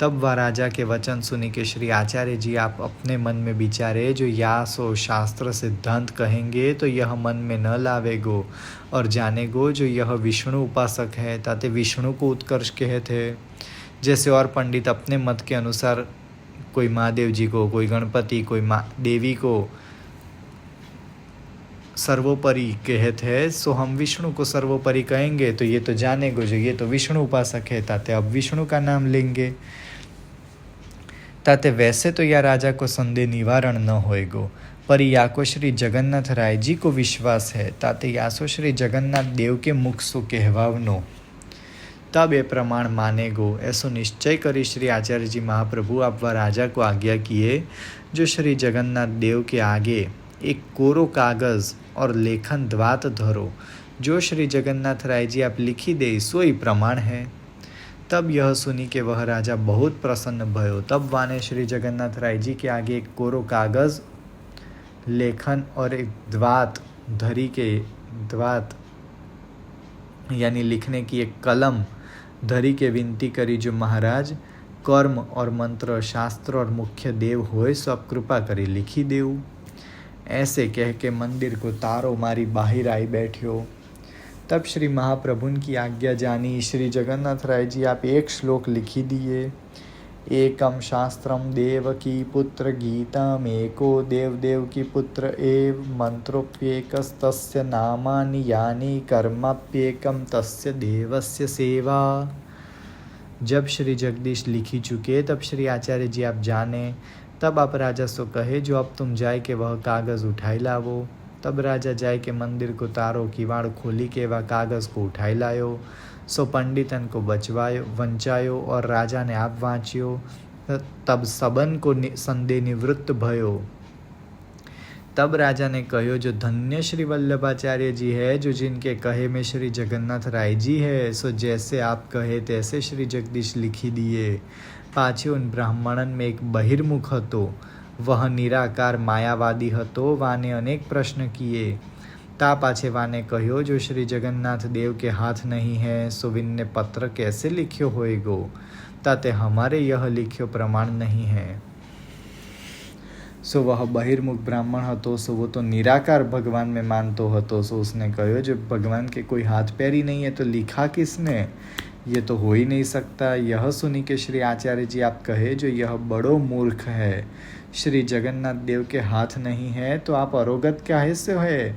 Speaker 1: तब वह राजा के वचन सुनी के श्री आचार्य जी आप अपने मन में विचारे जो या सो शास्त्र सिद्धांत कहेंगे तो यह मन में न लावेगो, और जानेगो जो यह विष्णु उपासक है, ताते विष्णु को उत्कर्ष कहते हैं। जैसे और पंडित अपने मत के अनुसार कोई महादेव जी को, कोई गणपति, कोई देवी को सर्वोपरि कहते हैं, सो हम विष्णु को सर्वोपरि कहेंगे तो ये तो जानेगो जो ये तो विष्णु उपासक है, ताते अब विष्णु का नाम लेंगे। ताते वैसे तो यह राजा को संदेह निवारण न होएगो, पर याको श्री जगन्नाथ राय जी को विश्वास है, ताते यासो श्री जगन्नाथ देव के मुख सो कहवावनो। तब ये प्रमाण मानेगो। ऐसो निश्चय करी श्री आचार्य जी महाप्रभु आप वह राजा को आज्ञा किए जो श्री जगन्नाथ देव के आगे एक कोरो कागज और लेखन द्वात धरो, जो श्री जगन्नाथ राय जी आप लिखी दे सो ही प्रमाण है। तब यह सुनी के वह राजा बहुत प्रसन्न भयो। तब वाने श्री जगन्नाथ राय जी के आगे एक कोरो कागज, लेखन और एक द्वात धरी के द्वात यानी लिखने की एक कलम धरी के विनती करी, जो महाराज कर्म और मंत्र शास्त्र और मुख्य देव होय सो आप कृपा करी लिखी देऊ। ऐसे कह के मंदिर को तारो मारी बाहिर आई बैठ्यो। तब श्री महाप्रभुन की आज्ञा जानी श्री जगन्नाथ राय जी आप एक श्लोक लिखी दिए। एकम शास्त्रम देव की पुत्र गीतम एको देव देव की पुत्र एव मंत्रोप्येकस्तस्य नामानि यानि कर्माप्येकम तस्य देवस्य सेवा। जब श्री जगदीश लिखी चुके तब श्री आचार्य जी आप जाने। तब आप राजा सो कहे, जो अब तुम जाय के वह कागज उठाई लावो। तब राजा जाय के मंदिर को तारो किवाड़ खोली के वह कागज को उठाई लायो। सो पंडितन को वंचायो और राजा ने आप वाँच्यो। तब सबन को संदेह निवृत्त भयो। तब राजा ने कहो, जो धन्य श्री वल्लभाचार्य जी है, जो जिनके कहे में श्री जगन्नाथ राय जी है, सो जैसे आप कहे तैसे श्री जगदीश लिखी दिए। पाछे उन ब्राह्मणन में एक बहिर्मुख हतो, वह निराकार मायावादी हतो। वाने अनेक प्रश्न किए। ता पाछे वाने कहो, जो श्री जगन्नाथ देव के हाथ नहीं है, सो विनने पत्र कैसे लिख्यो होएगो। ताते हमारे यह लिख्यो प्रमाण नहीं है। सो वह बहिर्मुख ब्राह्मण हतो, सो वो तो निराकार भगवान में मानतो हतो। सो उसने कहो, जो भगवान के कोई हाथ पैर ही नहीं है तो लिखा किसने, ये तो हो ही नहीं सकता। यह सुनी के श्री आचार्य जी आप कहे, जो यह बड़ो मूर्ख है। श्री जगन्नाथ देव के हाथ नहीं है तो आप अरोगत काहे से है।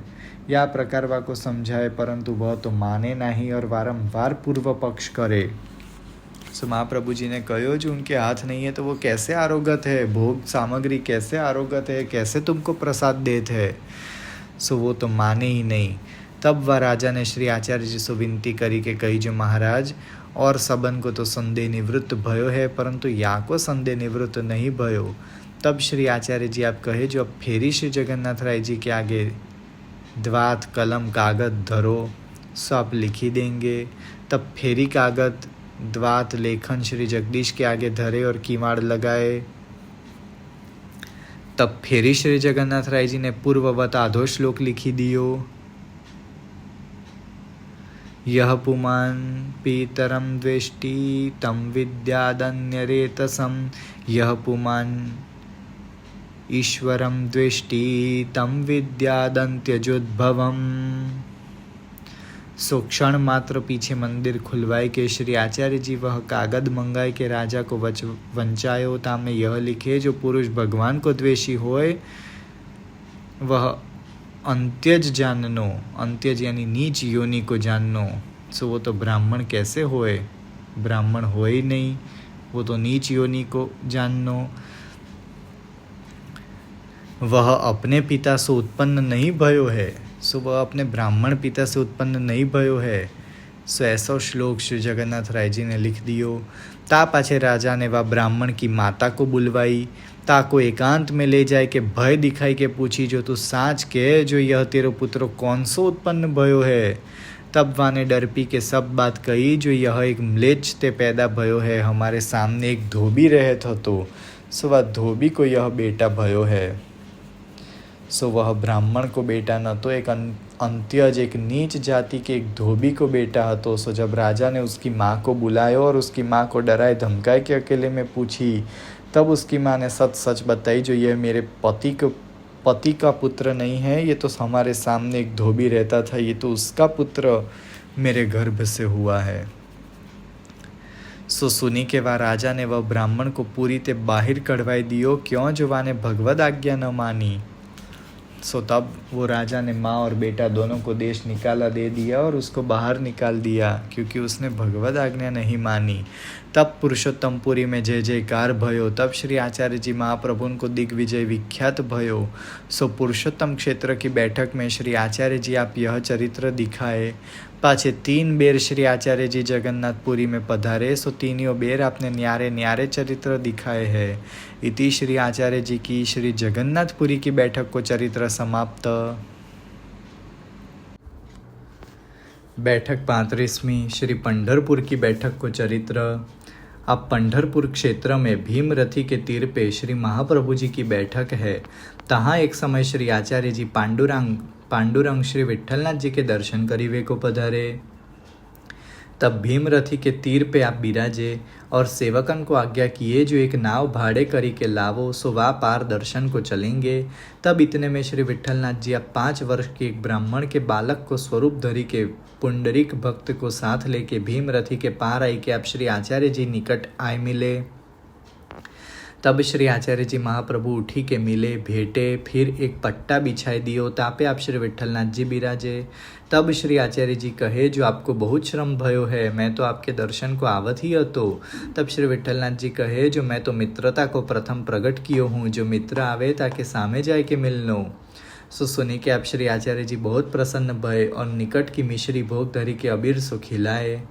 Speaker 1: या प्रकारवा को समझाए, परंतु वह तो माने नहीं और वारंवार पूर्व पक्ष करे। सो महाप्रभु जी ने कहो, जो उनके हाथ नहीं है तो वो कैसे आरोगत है, भोग सामग्री कैसे आरोगत है, कैसे तुमको प्रसाद देते है। सो वो तो माने ही नहीं। तब वह राजा ने श्री आचार्य जी से विनती करी के कही, जो महाराज और सबन को तो संदेह निवृत्त भयो है, परंतु या को संदेह निवृत्त नहीं भयो। तब श्री आचार्य जी आप कहे, जो अब फेरी श्री जगन्नाथ राय जी के आगे द्वात कलम कागज धरो, सो आप लिखी देंगे। तब फेरी कागज द्वात लेखन श्री जगदीश के आगे धरे और कीवाड़ लगाए। तब फेरी श्री जगन्नाथ राय जी ने पूर्ववत आधो श्लोक लिखी दियो। यह पुमान पीतरम द्वेष्टि तम विद्यादन्यरेतसम, यह पुमान ईश्वरम द्वेष्टि तम विद्यादन्त्यजोद्भवम। सो क्षण मात्र पीछे मंदिर खुलवाए के श्री आचार्य जी वह कागद मंगाए के राजा को वंचायो। तामे यह लिखे, जो पुरुष भगवान को द्वेषी होए वह अंत्यज जाननो, अंत्यज यानी नीच योनि को जाननो। सो वो तो ब्राह्मण कैसे होए, ब्राह्मण हो ही नहीं, वो तो नीच योनि को जाननो। वह अपने पिता से उत्पन्न नहीं भयो है, सो वह अपने ब्राह्मण पिता से उत्पन्न नहीं भयो है। सो ऐसा श्लोक श्री जगन्नाथ राय जी ने लिख दियो। ता पाछे राजा ने वह ब्राह्मण की माता को बुलवाई, ताको एकांत में ले जाए के भय दिखाई के पूछी, जो तू साँच के, जो यह तेरो पुत्र कौन सो उत्पन्न भयो है। तब वाने डरपी के सब बात कही, जो यह एक म्लेच्छ ते पैदा भयो है, हमारे सामने एक धोबी रहत हतो, सो वह धोबी को यह बेटा भयो है। सो वह ब्राह्मण को बेटा न तो एक अंत्यज एक नीच जाति के एक धोबी को बेटा हतो। सो जब राजा ने उसकी माँ को बुलाया और उसकी माँ को डराए धमकाए के अकेले में पूछी, तब उसकी माँ ने सच सच बताई, जो यह मेरे पति का पुत्र नहीं है, ये तो हमारे सामने एक धोबी रहता था, ये तो उसका पुत्र मेरे गर्भ से हुआ है। सो सुनी के वह राजा ने वह ब्राह्मण को पूरी ते बाहर कढ़वाई दियो, क्यों जो वाने भगवद आज्ञा न मानी। सो तब वो राजा ने माँ और बेटा दोनों को देश निकाला दे दिया और उसको बाहर निकाल दिया, क्योंकि उसने भगवद आज्ञा नहीं मानी। तब पुरुषोत्तमपुरी में जय जयकार भयो। तब श्री आचार्य जी महाप्रभुन को दिग्विजय विख्यात भयो। सो पुरुषोत्तम क्षेत्र की बैठक में श्री आचार्य जी आप यह चरित्र दिखाए। पाछे 3 बेर श्री आचार्य जी जगन्नाथपुरी में पधारे, सो तीनियों बेर आपने न्यारे न्यारे चरित्र दिखाए हैं। इति श्री आचार्य जी की श्री जगन्नाथपुरी की बैठक को चरित्र समाप्त। बैठक 35वीं श्री पंढरपुर की बैठक को चरित्र। अब पंढरपुर क्षेत्र में भीमरथी के तीर पे श्री महाप्रभु जी की बैठक है। तहाँ एक समय श्री आचार्य जी पांडुरंग श्री विठ्ठलनाथ जी के दर्शन करीवे को पधारे। तब भीमरथी के तीर पे आप बिराजे और सेवकन को आज्ञा किए जो एक नाव भाड़े करी के लावो, सो वा पार दर्शन को चलेंगे। तब इतने में श्री विठ्ठलनाथ जी आप 5 वर्ष के एक ब्राह्मण के बालक को स्वरूप धरी के पुंडरीक भक्त को साथ लेके भीमरथी के पार आई के आप श्री आचार्य जी निकट आए मिले। तब श्री आचार्य जी महाप्रभु उठी के मिले भेटे, फिर एक पट्टा बिछाई दियो, तापे आप श्री विठ्ठलनाथ जी बिराजे। तब श्री आचार्य जी कहे जो आपको बहुत श्रम भयो है, मैं तो आपके दर्शन को आवत ही हतो। तब श्री विठ्ठलनाथ जी कहे जो मैं तो मित्रता को प्रथम प्रकट कियो हूँ, जो मित्र आवे ताके सामे जाए के मिलनो। सो सुनी के आप श्री आचार्य जी बहुत प्रसन्न भय और निकट की मिश्री भोग धरी के अबीर सो खिलाए।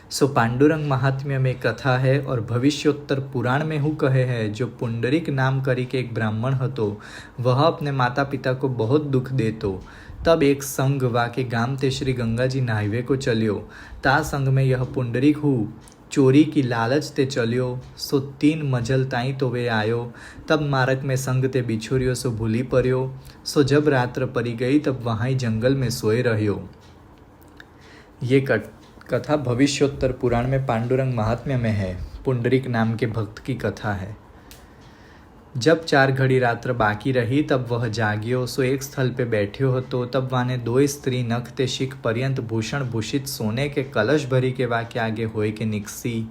Speaker 1: सो पांडुरंग महात्म्य में कथा है और भविष्योत्तर पुराण में हूँ कहे है जो पुंडरीक नाम करी के एक ब्राह्मण हतो, वह अपने माता पिता को बहुत दुख देतो। तब एक संग वा के गाम ते श्री गंगा जी नहावे को चलियो। ता संग में यह पुंडरीक हूँ चोरी की लालच ते चलियो। सो 3 मजल ताई तो वे आयो। तब मार्ग में संग ते बिछुरियो सो भूली पर्यो। सो जब रात्र पड़ी गई तब वहाँ ही जंगल में सोए रहियो। ये कथा भविष्योत्तर पुराण में पांडुरंग महात्म्य में है। पुंडरीक नाम के भक्त की कथा है। जब 4 घड़ी रात्र बाकी रही तब वह जागियो। सो एक स्थल पे बैठ्यो હતો। तब वाने 2 स्त्री नख ते शिख पर्यंत भूषण भूषित सोने के कलश भरी के वाके आगे होए के निकसी।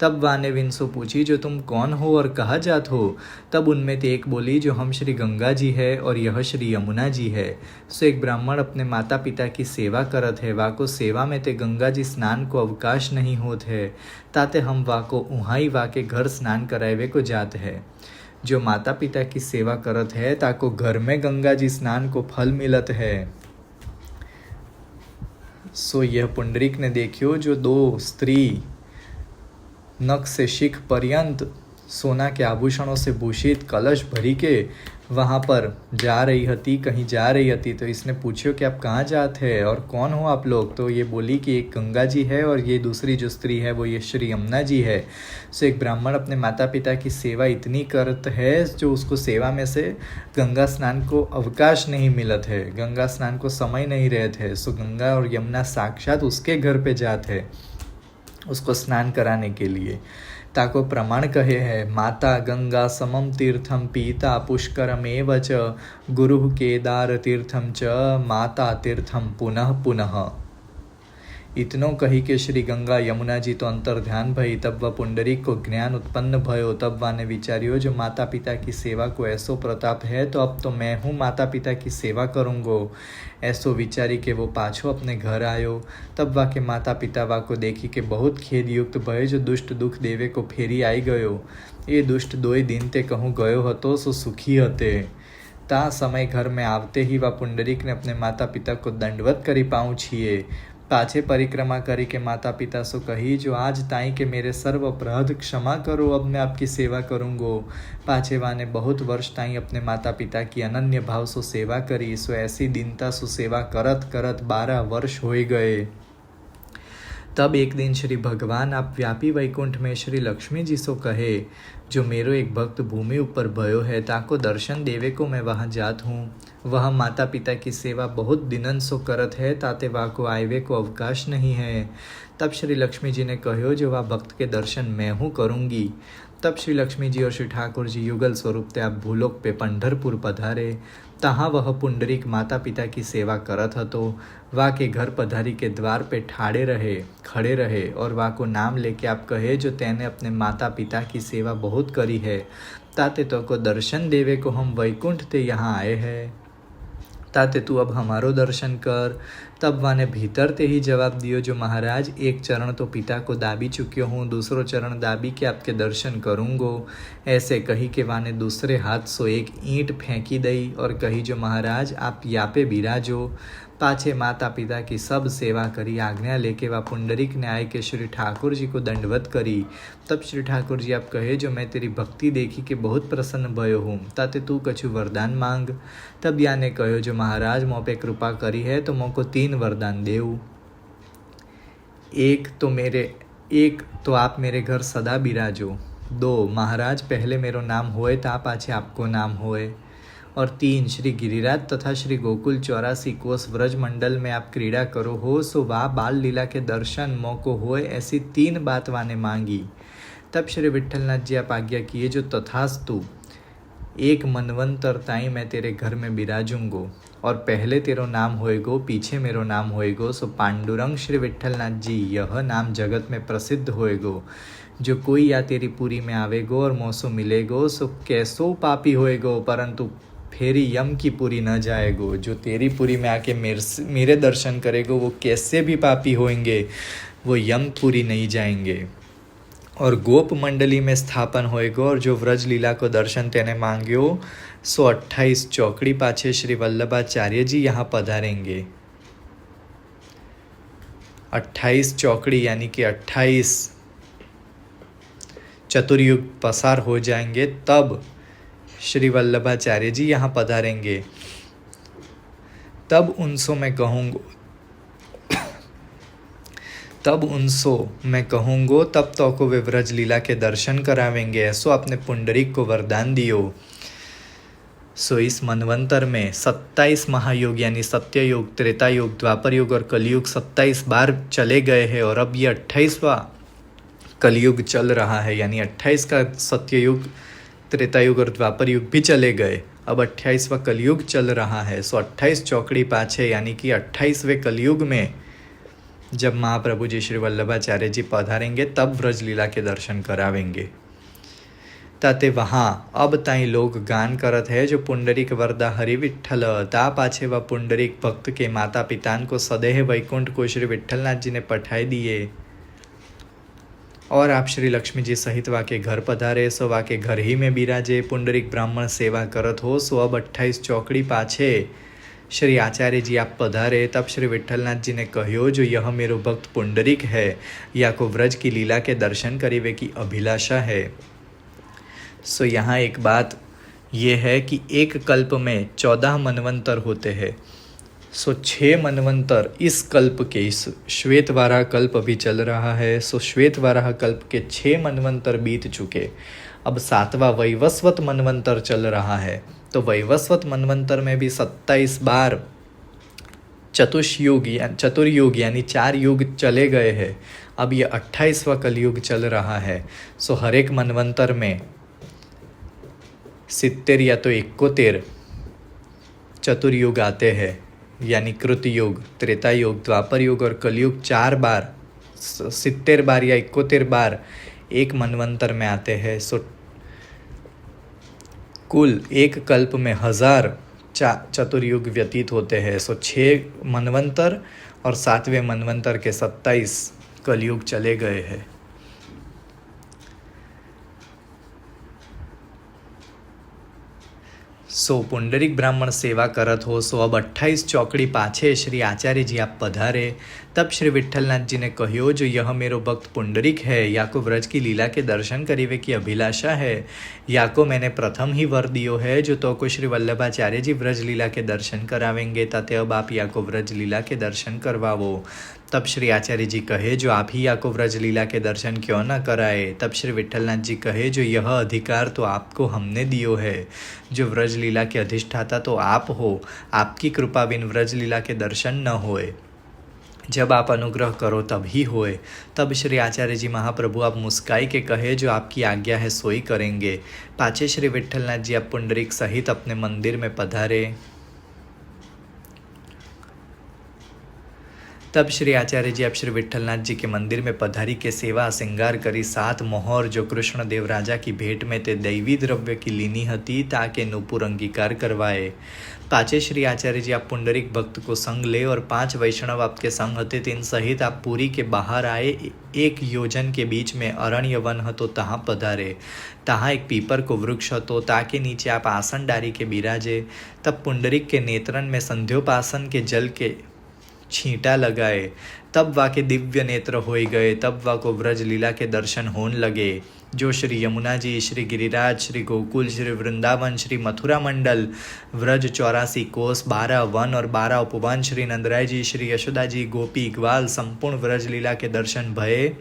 Speaker 1: तब वाने विनसो पूछी जो तुम कौन हो और कहाँ जात हो। तब उनमें ते एक बोली जो हम श्री गंगा जी है और यह श्री यमुना जी है। सो एक ब्राह्मण अपने माता पिता की सेवा करत है, वाको सेवा में ते गंगा जी स्नान को अवकाश नहीं होत है, ताते हम वाको उहाई वाके घर स्नान करावे को जात है। जो माता पिता की सेवा करत है ताको घर में गंगा जी स्नान को फल मिलत है। सो यह पुंडरीक ने देखियो जो 2 स्त्री नख से शिख पर्यंत सोना के आभूषणों से भूषित कलश भरी के वहाँ पर जा रही हती, कहीं जा रही हती। तो इसने पूछियो कि आप कहाँ जाते हैं और कौन हो आप लोग। तो ये बोली कि एक गंगा जी है और ये दूसरी जो स्त्री है वो ये श्री यमुना जी है। सो एक ब्राह्मण अपने माता पिता की सेवा इतनी करत है जो उसको सेवा में से गंगा स्नान को अवकाश नहीं मिलत है, गंगा स्नान को समय नहीं रहते है। सो गंगा और यमुना साक्षात उसके घर पे जाते है उसको स्नान कराने के लिए। ताको प्रमाण कहे है माता गंगा समम तीर्थम पीता पुष्करमेव च गुरु केदार तीर्थम च माता तीर्थम पुनः पुनः। इतनो कही के श्री गंगा यमुना जी तो अंतर ध्यान भई। तब वह पुंडरीक को ज्ञान उत्पन्न भयो। तब वाने विचारियो जो माता पिता की सेवा को ऐसो प्रताप है तो अब तो मैं हूँ माता पिता की सेवा करूँगो। ऐसो विचारी के वो पाछो अपने घर आयो। तब वा के माता पिता वा को देखी के बहुत खेद युक्त भय जो दुष्ट दुख देवे को फेरी आई गयो। ये दुष्ट 2 दिन ते कहूँ गयो हतो सो सुखी हते। ता समय घर में आवते ही वा पुंडरीक ने अपने माता पिता को दंडवत करी पाँव छिए। पाछे परिक्रमा करी के माता पिता सो कही जो आज ताई के मेरे सर्व अपराध क्षमा करो, अब मैं आपकी सेवा करूँगो। पाछे वाने बहुत वर्ष ताई अपने माता पिता की अनन्य भाव सो सेवा करी। सो ऐसी दीनता सो सेवा करत करत 12 वर्ष हो गए। तब एक दिन श्री भगवान आप व्यापी वैकुंठ में श्री लक्ष्मी जी सो कहे जो मेरो एक भक्त भूमि ऊपर भयो है ताको दर्शन देवे को मैं वहाँ जात हूँ। वह माता पिता की सेवा बहुत दिनन सो करत है ताते वा को आयवे को अवकाश नहीं है। तब श्री लक्ष्मी जी ने कहो जो वह भक्त के दर्शन मैं हूँ करूँगी। तब श्री लक्ष्मी जी और श्री ठाकुर जी युगल स्वरूप ते आप भूलोक पे पंढरपुर पधारे। तहाँ वह पुंडरीक माता पिता की सेवा करत हतो। वा के घर पधारी के द्वार पे खड़े रहे और वा को नाम लेके आप कहे जो तेने अपने माता पिता की सेवा बहुत करी है, ताते तो को दर्शन देवे को हम वैकुंठ ते यहाँ आए हैं, ताते तू अब हमारो दर्शन कर। तब वाने भीतर ते ही जवाब दियो जो महाराज एक चरण तो पिता को दाबी चुक्यो हूँ, दूसरो चरण दाबी के आपके दर्शन करूँगो। ऐसे कही के वाने दूसरे हाथ सो एक ईंट फेंकी दई और कही जो महाराज आप यापे बिराजो। पाछे माता पिता की सब सेवा करी। आज्ञा लेके वह पुंडरीक ने आए के श्री ठाकुर जी को दंडवत करी। तब श्री ठाकुर जी आप कहे, जो मैं तेरी भक्ति देखी के बहुत प्रसन्न भयो हूँ, ताते तू कछु वरदान मांग। तब या ने कहो, जो महाराज मों पे कृपा करी है तो मोको 3 वरदान देऊ। एक तो आप मेरे घर सदा बिराजो। 2 महाराज पहले मेरो नाम होए ता पाछे आपको नाम होए। और 3 श्री गिरिराज तथा श्री गोकुल 84 कोस व्रज मंडल में आप क्रीड़ा करो हो, सो वाह बाल लीला के दर्शन मोको होए, ऐसी 3 बात वाने मांगी। तब श्री विट्ठलनाथ जी आप आज्ञा किए, जो तथास्तु। 1 मनवंतर ताई मैं तेरे घर में बिराजूंगो, और पहले तेरो नाम होएगो, पीछे मेरो नाम होएगो। सो पांडुरंग श्री विट्ठलनाथ जी यह नाम जगत में प्रसिद्ध होएगो। जो कोई या तेरी पुरी में आवेगो और मोसो मिलेगो, सो कैसो पापी होएगो, परंतु फेरी यम की पुरी न जाएगो। जो तेरी पुरी में आके मेरे दर्शन करेगो, वो कैसे भी पापी होंगे, वो यम पुरी नहीं जाएंगे। और गोप मंडली में स्थापन होएगो, और जो व्रज लीला को दर्शन तेने मांग्यो, सो 28 चौकड़ी पाछे श्री वल्लभाचार्य जी यहाँ पधारेंगे। 28 चौकड़ी यानी कि 28 चतुर्युग पसार हो जाएंगे, तब श्री वल्लभाचार्य जी यहाँ पधारेंगे। तब उनसो मैं कहूँगो, तब तो को वे व्रज लीला के दर्शन करावेंगे। ऐसो अपने पुंडरीक को वरदान दियो। सो इस मनवंतर में 27 महायुग यानी सत्य युग, त्रेता युग, द्वापर युग और कलयुग 27 बार चले गए हैं, और अब ये 28वां कलयुग चल रहा है। यानी 28 का सत्य युग, त्रेता युग और द्वापर युग भी चले गए, अब 28वां कलयुग चल रहा है। सो 28 चौकड़ी पाछे यानी कि 28वें कलयुग में जब महाप्रभु जी श्री वल्लभाचार्य जी पधारेंगे, तब व्रज लीला के दर्शन करावेंगे। ताते वहाँ अब ताई लोग गान करत है, जो पुंडरीक वरदा हरि विट्ठल। ता पाछे वह पुंडरीक भक्त के माता पितान को सदेह वैकुंठ को श्री विट्ठलनाथ जी ने पठाई दिए। और आप श्री लक्ष्मी जी सहित वाके घर पधारे, सो वाके घर ही में बिराजे। पुंडरीक ब्राह्मण सेवा करत हो, सो अब 28 चौकड़ी पाछे श्री आचार्य जी आप पधारे। तब श्री विट्ठलनाथ जी ने कहो, जो यह मेरो भक्त पुंडरीक है, या को व्रज की लीला के दर्शन करीवे की अभिलाषा है। सो यहाँ एक बात ये है कि एक कल्प में 14 मनवंतर होते हैं। सो 6 मनवंतर इस कल्प के, इस श्वेतवाराह कल्प अभी चल रहा है। सो श्वेतवाराह कल्प के 6 मनवंतर बीत चुके, अब 7वां वैवस्वत मनवंतर चल रहा है। तो वैवस्वत मनवंतर में भी 27 बार चतुर्युग यानी 4 युग चले गए हैं। अब ये 28वां कलयुग चल रहा है। सो हर एक मनवंतर में 70 या तो 71 चतुर्युग आते हैं, यानी कृतयुग, त्रेता युग, द्वापर युग और कलयुग 4 बार, 70 बार या 71 बार एक मनवंतर में आते हैं। सो कुल एक कल्प में 1000 चतुर्युग व्यतीत होते हैं। सो 6 मनवंतर और 7वें मनवंतर के 27 कलयुग चले गए हैं। सो पुंडरीक ब्राह्मण सेवा करत हो, सो अब 28 चौकड़ी पाछे श्री आचार्य जी आप पधारे। तब श्री विट्ठलनाथ जी ने कहो, जो यह मेरो भक्त पुंडरीक है, या को व्रज की लीला के दर्शन करीवे की अभिलाषा है, या को मैंने प्रथम ही वर दियो है, जो तो को श्री वल्लभाचार्य जी व्रज लीला के दर्शन करावेंगे। ताते अब आप या को व्रज लीला के दर्शन करवाओ। तब श्री आचार्य जी कहे, जो आप ही या को व्रज लीला के दर्शन क्यों न कराए। तब श्री विट्ठलनाथ जी कहे, जो यह अधिकार तो आपको हमने दियो है, जो व्रज लीला के अधिष्ठाता तो आप हो, आपकी कृपा बिन व्रज लीला के दर्शन न होए। जब आप अनुग्रह करो तभी होए। तब श्री आचार्य जी महाप्रभु आप मुस्काई के कहे, जो आपकी आज्ञा है सोई करेंगे। पाछे श्री विट्ठलनाथ जी आप पुंडरीक सहित अपने मंदिर में पधारे। तब श्री आचार्य जी आप श्री विट्ठलनाथ जी के मंदिर में पधारी के सेवा श्रृंगार करी। 7 मोहर जो कृष्ण देव राजा की भेंट में ते दैवी द्रव्य की लीनी हती, ताके नूपुर अंगीकार करवाए। पाछे श्री आचार्य जी आप पुंडरीक भक्त को संग ले, और 5 वैष्णव आपके संग हते, तीन सहित आप पुरी के बाहर आए। 1 योजन के बीच में अरण्य वन हतो, तहाँ पधारे। तहाँ एक पीपर को वृक्ष हतो, ताके नीचे आप आसन डारी के बिराजे। तब पुंडरीक के नेत्रन में संध्योपासन के जल के छींटा लगाए, तब वा के दिव्य नेत्र होई गए, तब वा को व्रज लीला के दर्शन होने लगे। जो श्री यमुना जी, श्री गिरिराज, श्री गोकुल, श्री वृंदावन, श्री मथुरा मंडल, व्रज 84 कोस, 12 वन और 12 उपवन, श्री नंदराय जी, श्री यशोदा जी, गोपी ग्वाल, संपूर्ण व्रज लीला के दर्शन भये।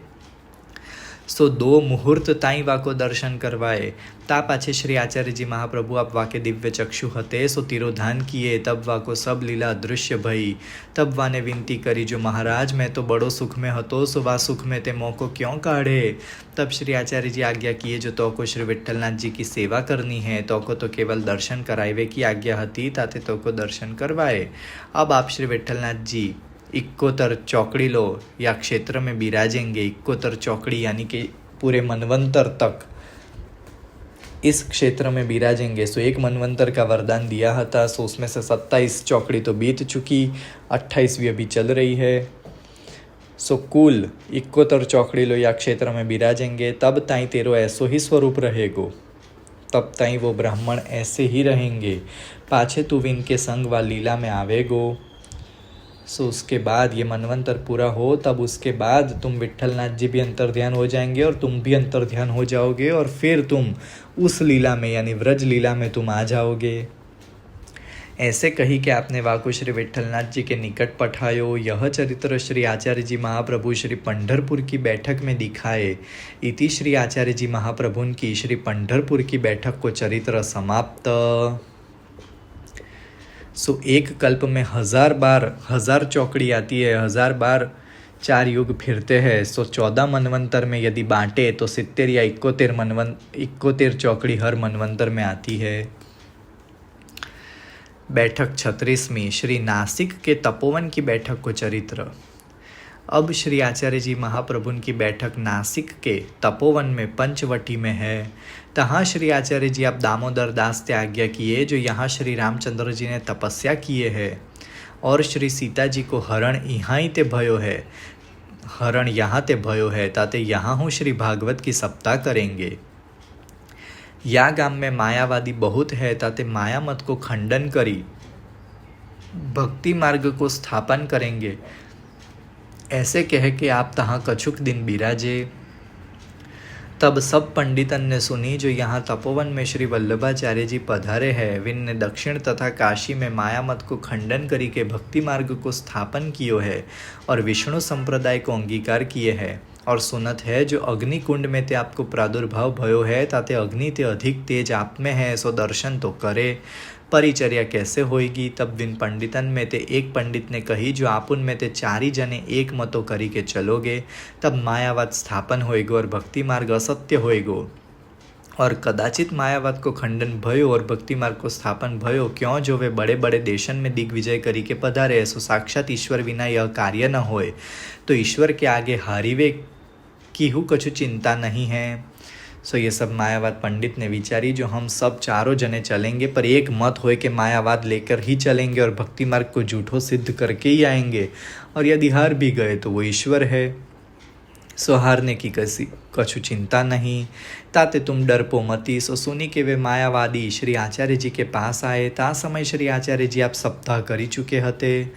Speaker 1: सो 2 मुहूर्त ताई वाको दर्शन करवाए। ता पाछे श्री आचार्य जी महाप्रभु आप वाके दिव्य चक्षु हते, सो तिरोधान किए, तब वाको सब लीला अदृश्य भई। तब वाने विनती करी, जो महाराज मैं तो बड़ो सुख में हतो, सो वा सुख में ते मौको क्यों काढ़े। तब श्री आचार्य जी आज्ञा किए, जो तो को श्री विट्ठलनाथ जी की सेवा करनी है, तो को तो केवल दर्शन करावे की आज्ञा हती, ताते तो को दर्शन करवाए। अब आप श्री विट्ठलनाथ जी इक्कोतर चौकड़ी लो या क्षेत्र में बिराजेंगे। इक्कोतर चौकड़ी यानी कि पूरे मनवंतर तक इस क्षेत्र में बिराजेंगे। सो 1 मनवंतर का वरदान दिया था, सो उसमें से 27 चौकड़ी तो बीत चुकी, 28वीं अभी चल रही है। सो कुल 71 चौकड़ी लो या क्षेत्र में बिराजेंगे, तब ताई तेरो ऐसो ही स्वरूप रहेगो, तब ताई वो ब्राह्मण ऐसे ही रहेंगे। पाछे तू इनके संग व लीला में आवेगो। सो उसके बाद ये मनवंतर पूरा हो, तब उसके बाद तुम विट्ठलनाथ जी भी अंतर्ध्यान हो जाएंगे और तुम भी अंतर्ध्यान हो जाओगे, और फिर तुम उस लीला में यानी व्रज लीला में तुम आ जाओगे। ऐसे कही कि आपने वाको श्री विट्ठलनाथ जी के निकट पठायो। यह चरित्र श्री आचार्य जी महाप्रभु श्री पंढरपुर की बैठक में दिखाए। इति श्री आचार्य जी महाप्रभु की श्री पंढरपुर की बैठक को चरित्र समाप्त। सो 1 कल्प में 1000 बार 1000 चौकड़ी आती है, 1000 बार 4 युग फिरते हैं। सो 14 मनवंतर में यदि बांटे तो 70 या 71 चौकड़ी हर मनवंतर में आती है। बैठक 36वीं श्री नासिक के तपोवन की बैठक को चरित्र। अब श्री आचार्य जी महाप्रभु की बैठक नासिक के तपोवन में पंचवटी में है। तहाँ श्री आचार्य जी आप दामोदर दास ते आज्ञा किए, जो यहाँ श्री रामचंद्र जी ने तपस्या किए है, और श्री सीता जी को हरण यहाँ ही ते भयो है, हरण यहाँ ते भयो है, ताते यहाँ हूँ श्री भागवत की सप्ताह करेंगे। या गाम में मायावादी बहुत है, ताते माया मत को खंडन करी भक्ति मार्ग को स्थापन करेंगे। ऐसे कह के आप तहाँ कछुक दिन बिराजे। तब सब पंडितन ने सुनी, जो यहाँ तपोवन में श्री वल्लभाचार्य जी पधारे हैं, विन दक्षिण तथा काशी में माया मत को खंडन करी के भक्ति मार्ग को स्थापन कियो है, और विष्णु संप्रदाय को अंगीकार किए है। और सुनत है, जो अग्नि कुंड में ते आपको प्रादुर्भाव भयो है, ताते अग्नि ते अधिक तेज आप में है, सो दर्शन तो करे। परिचर्या कैसे होएगी। तब विन पंडितन में ते एक पंडित ने कही, जो आपुन में ते 4 जने एक मतो करी के चलोगे, तब मायावाद स्थापन होएगो और भक्ति मार्ग असत्य होएगो। और कदाचित मायावाद को खंडन भयो और भक्ति मार्ग को स्थापन भयो, क्यों जो वे बड़े बड़े देशन में दिग्विजय करी के पधारे, सो साक्षात ईश्वर विना यह कार्य न होए। तो ईश्वर के आगे हारीवे की हु कछु चिंता नहीं है। सो ये सब मायावाद पंडित ने विचारी, जो हम सब 4 जने चलेंगे, पर एक मत होए के मायावाद लेकर ही चलेंगे और भक्ति मार्ग को झूठो सिद्ध करके ही आएंगे, और यदि हार भी गए तो वो ईश्वर है। सो हारने की कछु चिंता नहीं, ताते तुम डर पो मती। सो सुनी के वे मायावादी श्री आचार्य जी के पास आए। ता समय श्री आचार्य जी आप सप्ताह करी चुके हते।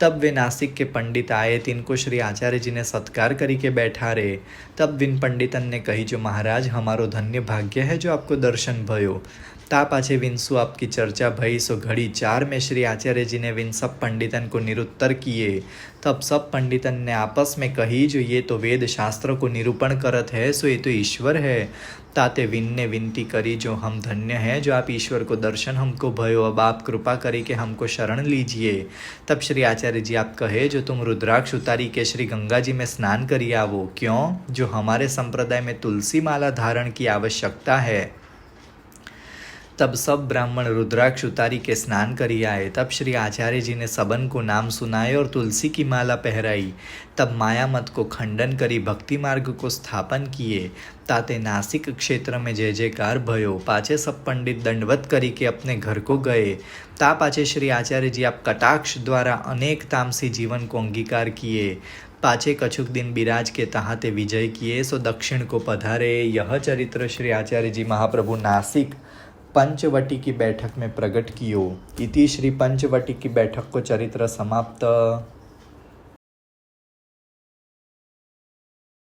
Speaker 1: तब वे नासिक के पंडित आए, तिनको श्री आचार्य जी ने सत्कार करी के बैठा रे। तब विन पंडितन ने कही, जो महाराज हमारो धन्य भाग्य है जो आपको दर्शन भयो। ता पाछे विनसु आपकी चर्चा भई। सो घड़ी 4 में श्री आचार्य जी ने विन सब पंडितन को निरुत्तर किए। तब सब पंडितन ने आपस में कही, जो ये तो वेद शास्त्र को निरूपण करत है, सो ये तो ईश्वर है। ताते विन ने विनती करी, जो हम धन्य हैं जो आप ईश्वर को दर्शन हमको भयो, अब आप कृपा करी के हमको शरण लीजिए। तब श्री आचार्य जी आप कहे, जो तुम रुद्राक्ष उतारी के श्री गंगा जी में स्नान करी आवो, क्यों जो हमारे संप्रदाय में तुलसी माला धारण की आवश्यकता है। तब सब ब्राह्मण रुद्राक्ष उतारी के स्नान करी आए। तब श्री आचार्य जी ने सबन को नाम सुनाए और तुलसी की माला पहराई। तब माया मत को खंडन करी भक्ति मार्ग को स्थापन किए। ताते नासिक क्षेत्र में जय जयकार भयो। पाछे सब पंडित दंडवत करी के अपने घर को गए। ता पाछे श्री आचार्य जी आप कटाक्ष द्वारा अनेक तामसी जीवन को अंगीकार किए। पाछे कछुक दिन बिराज के तहाते विजय किए। सो दक्षिण को पधारे। यह चरित्र श्री आचार्य जी महाप्रभु नासिक पंचवटी की बैठक में प्रकट कियो। इति श्री पंचवटी की बैठक को चरित्र समाप्त।